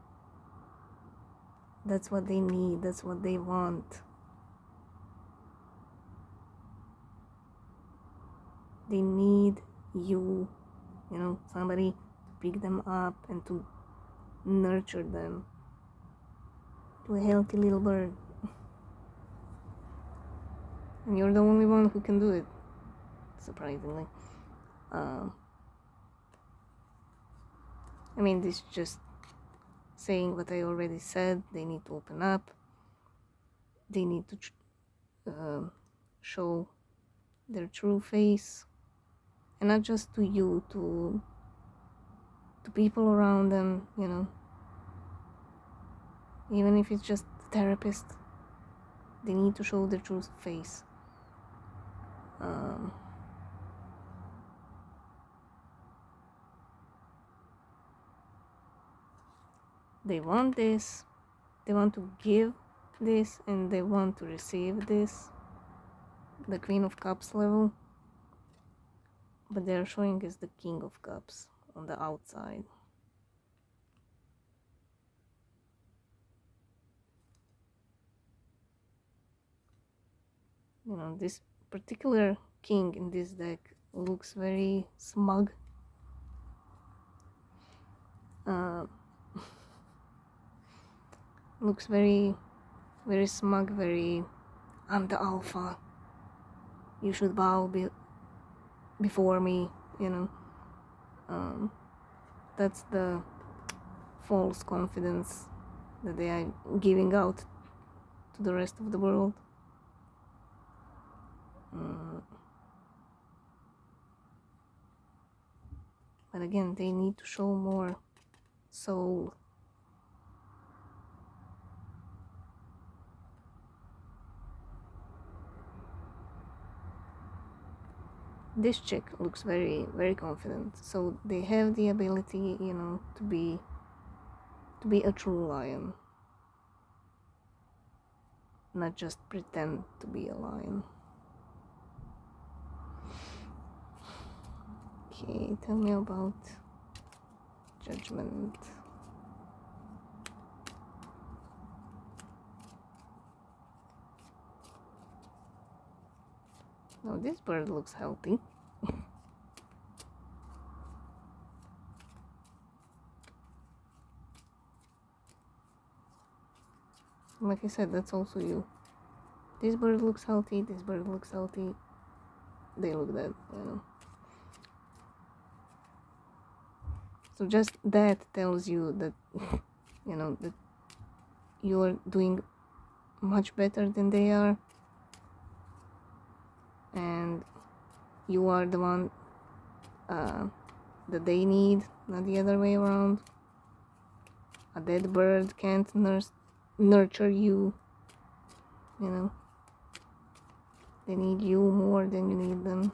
That's what they need, that's what they want. They need you, somebody to pick them up and to nurture them to a healthy little bird. And you're the only one who can do it, surprisingly. This is just saying what I already said. They need to open up. They need to show their true face, and not just to you, to people around them, even if it's just the therapist. They need to show their true face. They want this, they want to give this, and they want to receive this, the Queen of Cups level, but they're showing us the King of Cups on the outside. This particular king in this deck looks very smug. Looks very, very smug, very, I'm the alpha. You should bow before me, That's the false confidence that they are giving out to the rest of the world. But again, they need to show more soul. This chick looks very, very confident, so they have the ability, to be a true lion, not just pretend to be a lion. Okay, tell me about Judgment. Now this bird looks healthy. Like I said, that's also you. This bird looks healthy, this bird looks healthy. They look dead, So just that tells you that, that you are doing much better than they are, and you are the one that they need, not the other way around. A dead bird can't nurture you, you know. They need you more than you need them.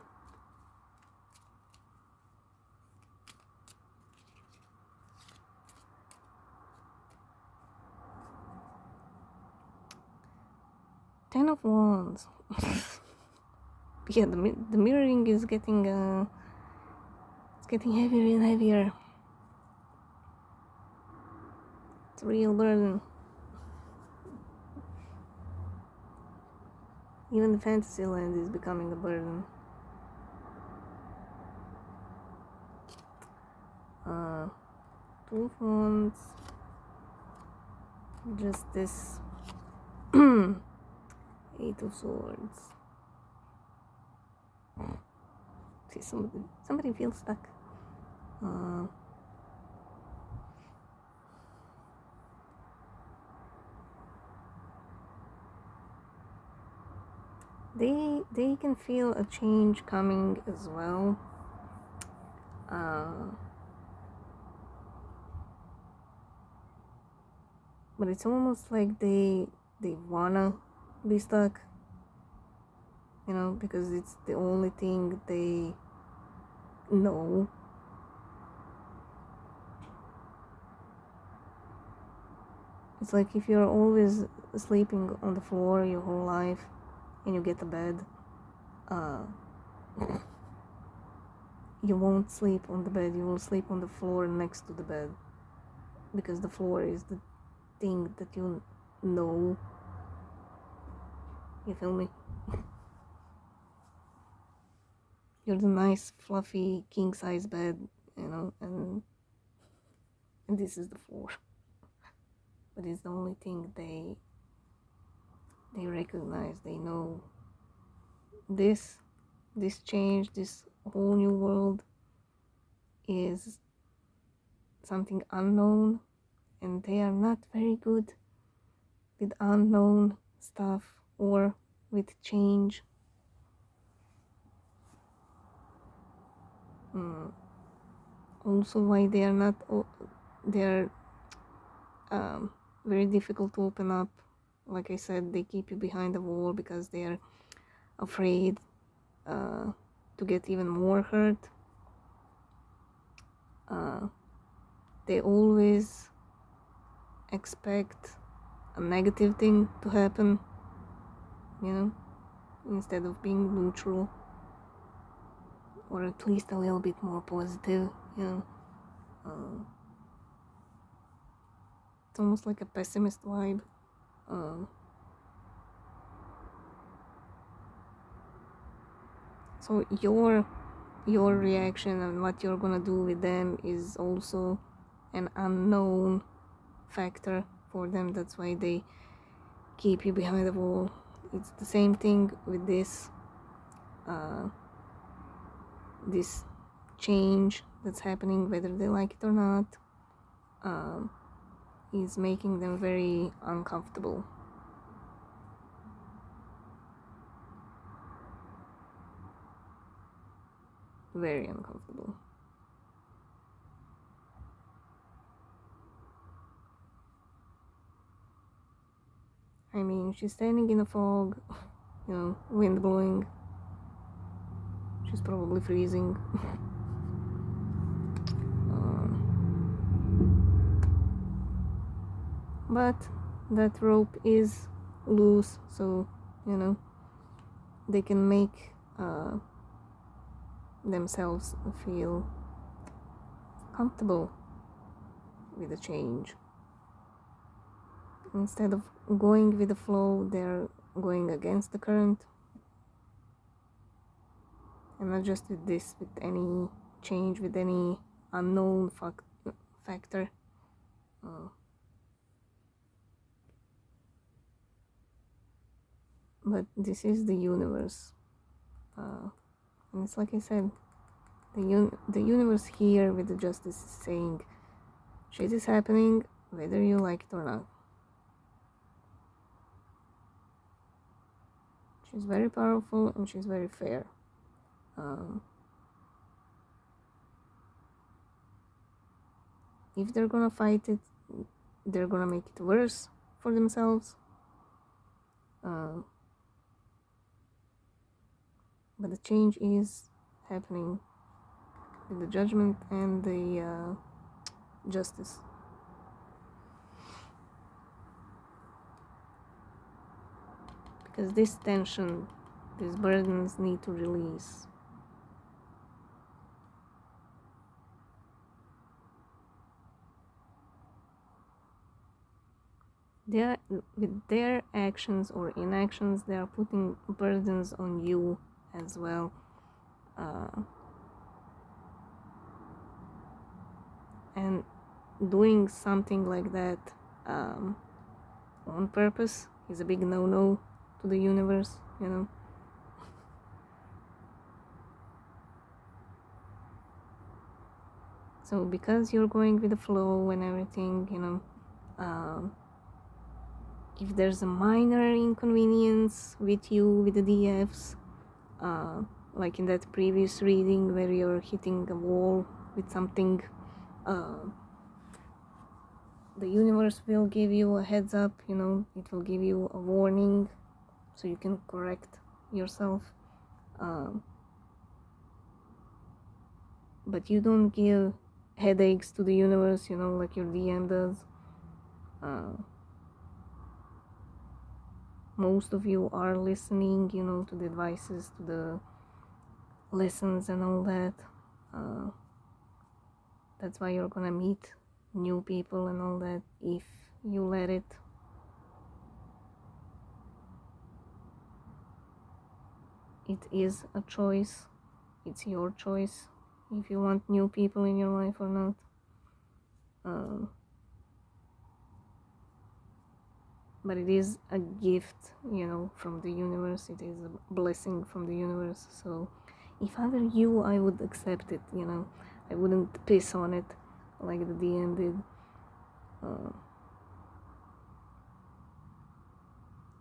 Ten of Wands. Yeah, the mirroring is getting it's getting heavier and heavier. It's a real burden. Even the fantasy land is becoming a burden. Two of Wands. Just this. Eight of Swords. See, somebody feels stuck. They can feel a change coming as well. But it's almost like they wanna be stuck, you know, because it's the only thing they know. It's like if you're always sleeping on the floor your whole life and you get to bed, you won't sleep on the bed, you will sleep on the floor next to the bed, because the floor is the thing that you know. You feel me? You're the nice fluffy king size bed, you know, and this is the floor. But it's the only thing they recognize. They know this change, this whole new world is something unknown, and they are not very good with unknown stuff or with change. Also, why they are not, they're very difficult to open up. Like I said, they keep you behind the wall because they're afraid to get even more hurt. They always expect a negative thing to happen, you know, instead of being neutral, or at least a little bit more positive, you know. It's almost like a pessimist vibe. So your reaction and what you're gonna do with them is also an unknown factor for them. That's why they keep you behind the wall. It's the same thing with this this change that's happening, whether they like it or not, is making them very uncomfortable. Very uncomfortable. I mean, she's standing in a fog, you know, wind blowing. She's probably freezing. But that rope is loose, so, you know, they can make themselves feel comfortable with the change. Instead of going with the flow, they're going against the current. And not just with this, with any change, with any unknown factor. But this is the universe. And it's like I said, the universe here with the justice is saying shit is happening whether you like it or not. She's very powerful and she's very fair. If they're gonna fight it, they're gonna make it worse for themselves. But the change is happening with the judgment and the justice. Because this tension, these burdens need to release. With their actions or inactions, they are putting burdens on you as well. And doing something like that on purpose is a big no-no to the universe, you know. So because you're going with the flow and everything, you know, if there's a minor inconvenience with you with the DFs, like in that previous reading where you're hitting a wall with something, the universe will give you a heads up, you know, it will give you a warning so you can correct yourself. But you don't give headaches to the universe, you know, like your DM does. Most of you are listening, you know, to the advices, to the lessons and all that. That's why you're gonna meet new people and all that if you let it. It is a choice. It's your choice if you want new people in your life or not. But it is a gift, you know, from the universe. It is a blessing from the universe. So if I were you, I would accept it, you know. I wouldn't piss on it like the DM did.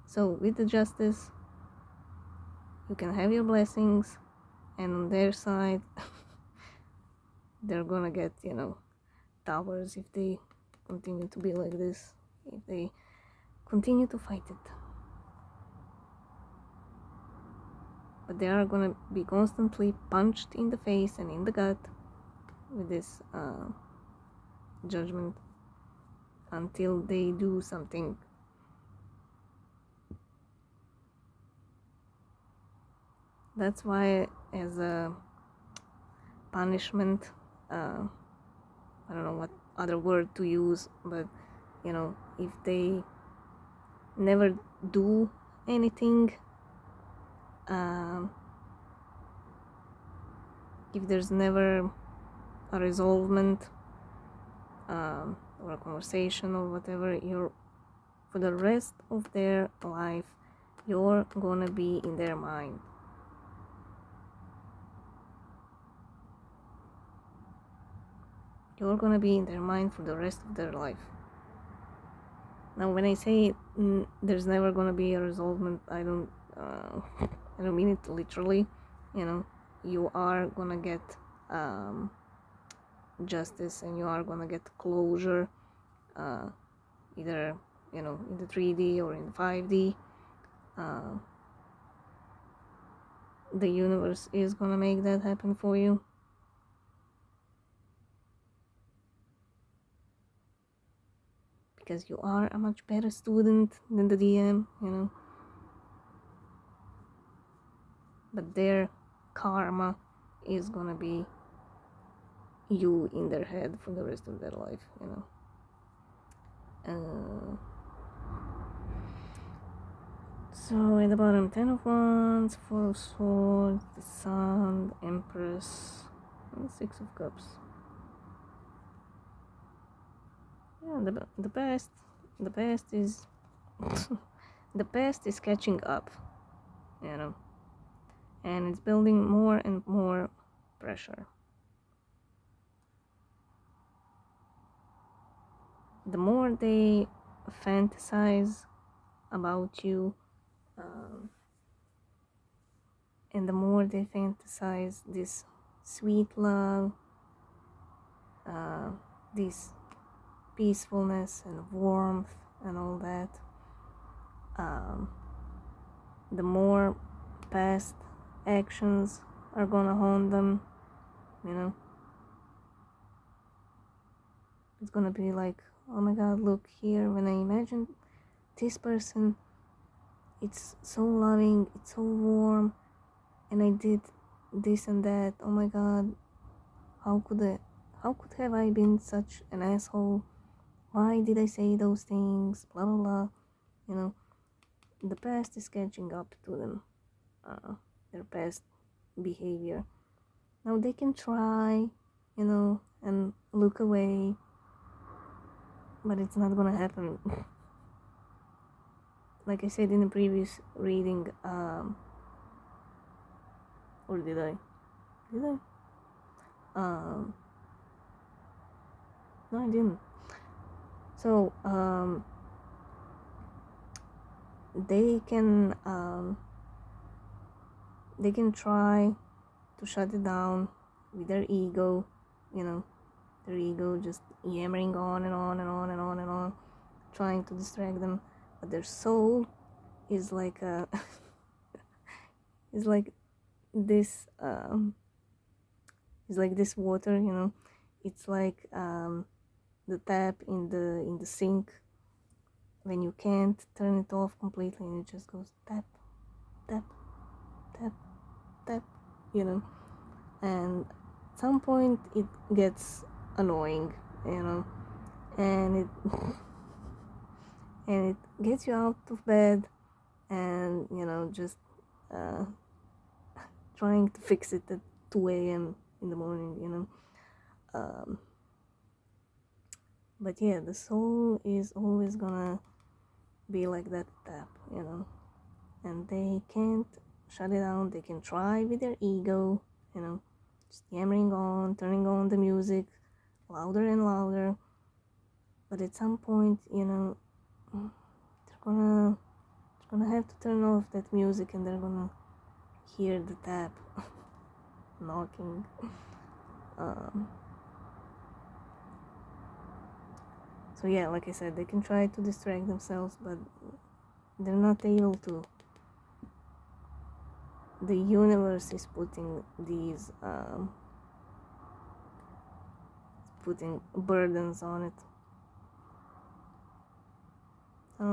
So with the justice, you can have your blessings, and on their side, they're gonna get, you know, towers if they continue to be like this, if they continue to fight it. But they are gonna be constantly punched in the face and in the gut with this judgment until they do something. That's why, as a punishment, I don't know what other word to use, but you know, if they never do anything, if there's never a resolvement or a conversation or whatever, you're, for the rest of their life, you're gonna be in their mind. You're gonna be in their mind for the rest of their life. Now, when I say there's never gonna be a resolvement, I don't mean it literally. You know, you are gonna get justice and you are gonna get closure, either, you know, in the 3D or in 5D. The universe is gonna make that happen for you. Because you are a much better student than the DM, you know. But their karma is gonna be you in their head for the rest of their life, you know. So at the bottom, 10 of Wands, 4 of Swords, the Sun, the Empress, and 6 of Cups. Yeah, the past is the past is catching up, you know, and it's building more and more pressure. The more they fantasize about you, And the more they fantasize this sweet love, this peacefulness and warmth and all that, the more past actions are gonna haunt them, you know. It's gonna be like, oh my god, look here, when I imagine this person, it's so loving, it's so warm, and I did this and that. Oh my god, how could have I been such an asshole? Why did I say those things? Blah blah blah. You know, the past is catching up to them, their past behavior. Now they can try, you know, and look away, but it's not gonna happen. Like I said in the previous reading, or did I? No, I didn't. So, they can try to shut it down with their ego, you know, their ego just yammering on and on and on and on and on, trying to distract them. But their soul is like a is like this is like this water, you know. It's like the tap in the sink when you can't turn it off completely, and it just goes tap tap tap tap, you know. And at some point it gets annoying, you know, and it and it gets you out of bed, and you know, just trying to fix it at 2 a.m. in the morning, you know. But yeah, the soul is always gonna be like that tap, you know, and they can't shut it down. They can try with their ego, you know, just yammering on, turning on the music louder and louder, but at some point, you know, they're gonna have to turn off that music, and they're gonna hear the tap knocking. So yeah, like I said, they can try to distract themselves, but they're not able to. The universe is putting these putting burdens on it.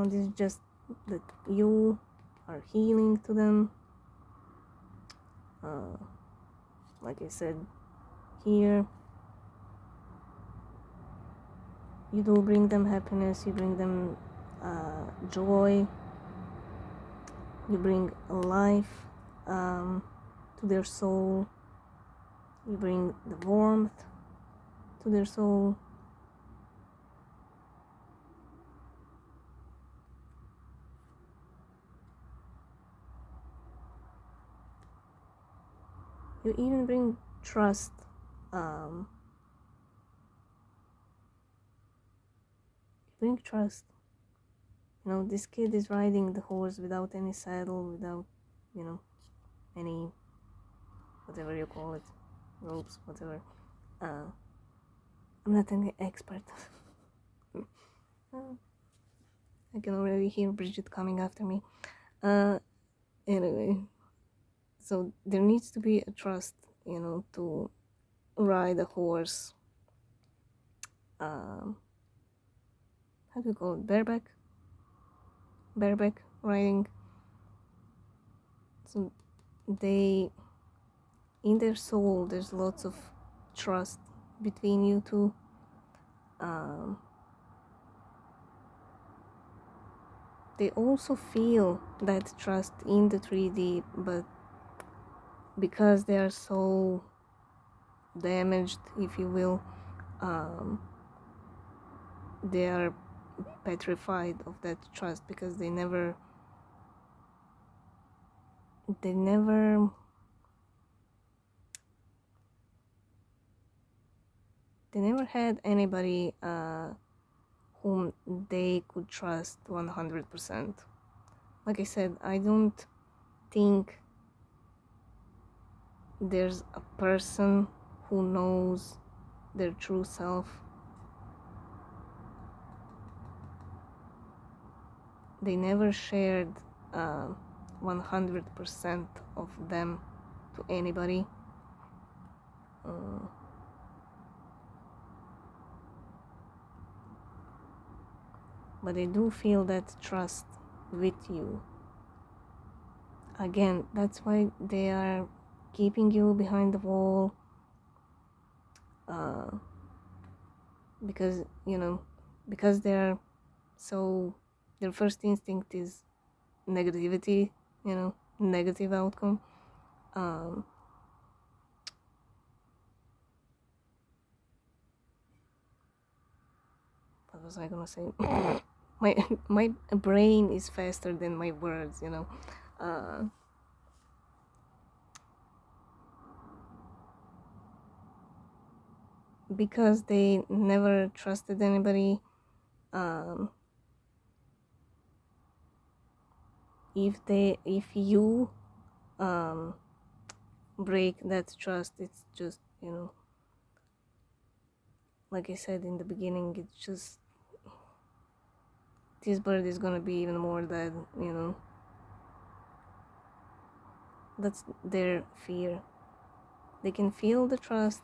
This is just that you are healing to them. Like I said, here you do bring them happiness, you bring them joy, you bring life to their soul, you bring the warmth to their soul. You even bring trust. You bring trust. You know, this kid is riding the horse without any saddle, without, you know, any, whatever you call it, ropes, whatever. I'm not an expert. I can already hear Bridget coming after me. Anyway, so there needs to be a trust, you know, to ride a horse. How do you call it? Bareback riding. So they, in their soul, there's lots of trust between you two. They also feel that trust in the 3D, but because they are so damaged, if you will, they are petrified of that trust, because they never had anybody whom they could trust 100%. Like I said, I don't think there's a person who knows their true self, they never shared 100% of them to anybody. But they do feel that trust with you. Again, that's why they are keeping you behind the wall, because because they're so, their first instinct is negativity, negative outcome. What was I gonna say? my brain is faster than my words, because they never trusted anybody. If you break that trust, it's just, like I said in the beginning, it's just, this bird is gonna be even more dead, That's their fear. They can feel the trust,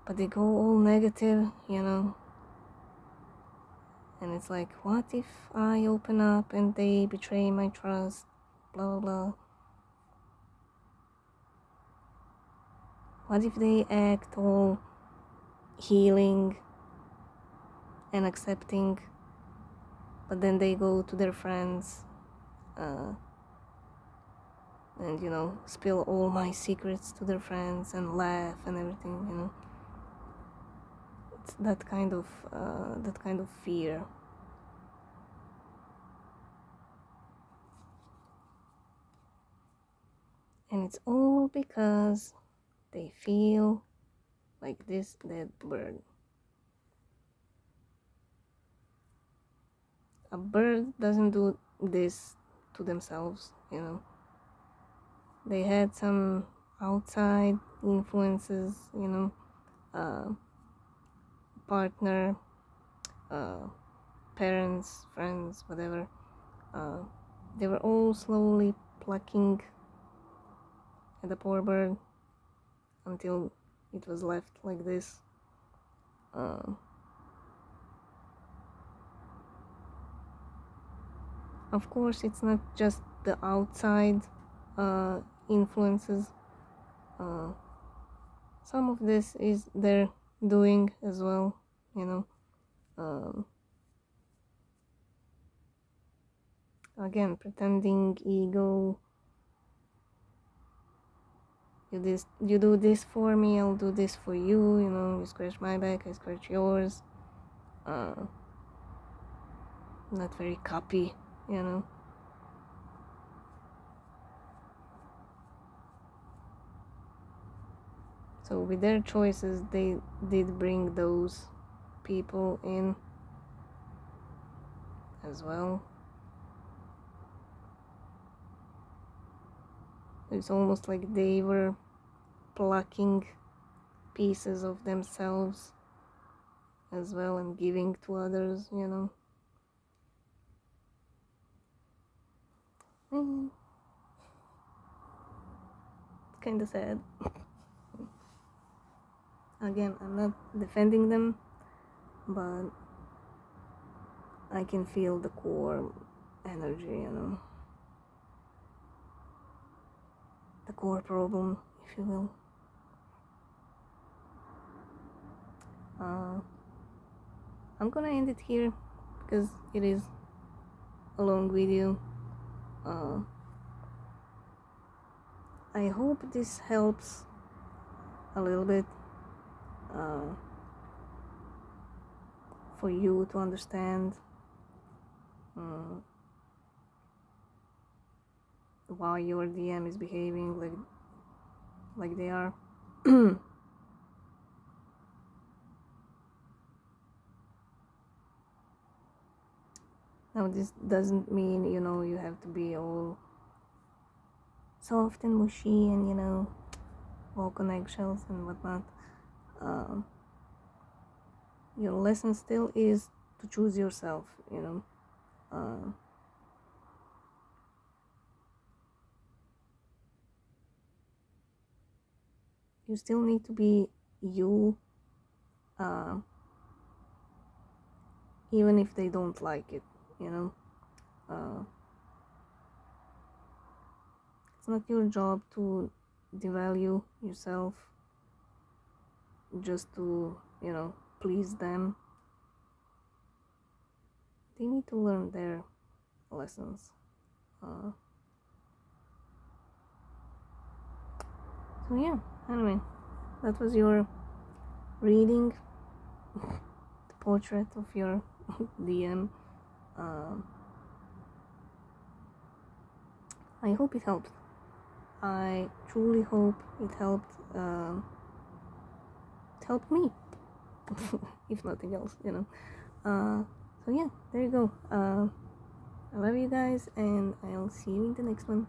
but they go all negative, and it's like, what if I open up and they betray my trust, blah blah blah. What if they act all healing and accepting, but then they go to their friends and spill all my secrets to their friends and laugh and everything, it's that kind of fear. And it's all because they feel like this dead bird. A bird doesn't do this to themselves, They had some outside influences, partner, parents, friends, whatever. They were all slowly plucking at the poor bird until it was left like this. Of course, it's not just the outside influences. Some of this is their doing as well, again, pretending ego. You do this for me, I'll do this for you, you scratch my back, I scratch yours. Not very copy, So with their choices, they did bring those people in as well. It's almost like they were plucking pieces of themselves as well and giving to others, It's kind of sad. Again, I'm not defending them, but I can feel the core energy, the core problem, if you will. I'm gonna end it here because it is a long video. I hope this helps a little bit for you to understand why your DM is behaving like they are. Now, this doesn't mean you have to be all soft and mushy and, you know, walk on eggshells and whatnot. Your lesson still is to choose yourself, you know. You still need to be you, even if they don't like it, you know. It's not your job to devalue yourself just to, you know, please them. They need to learn their lessons. So yeah, anyway, that was your reading, the portrait of your DM. I hope it helped. I truly hope it helped. It helped me, if nothing else, you know. So yeah, there you go. I love you guys, and I'll see you in the next one.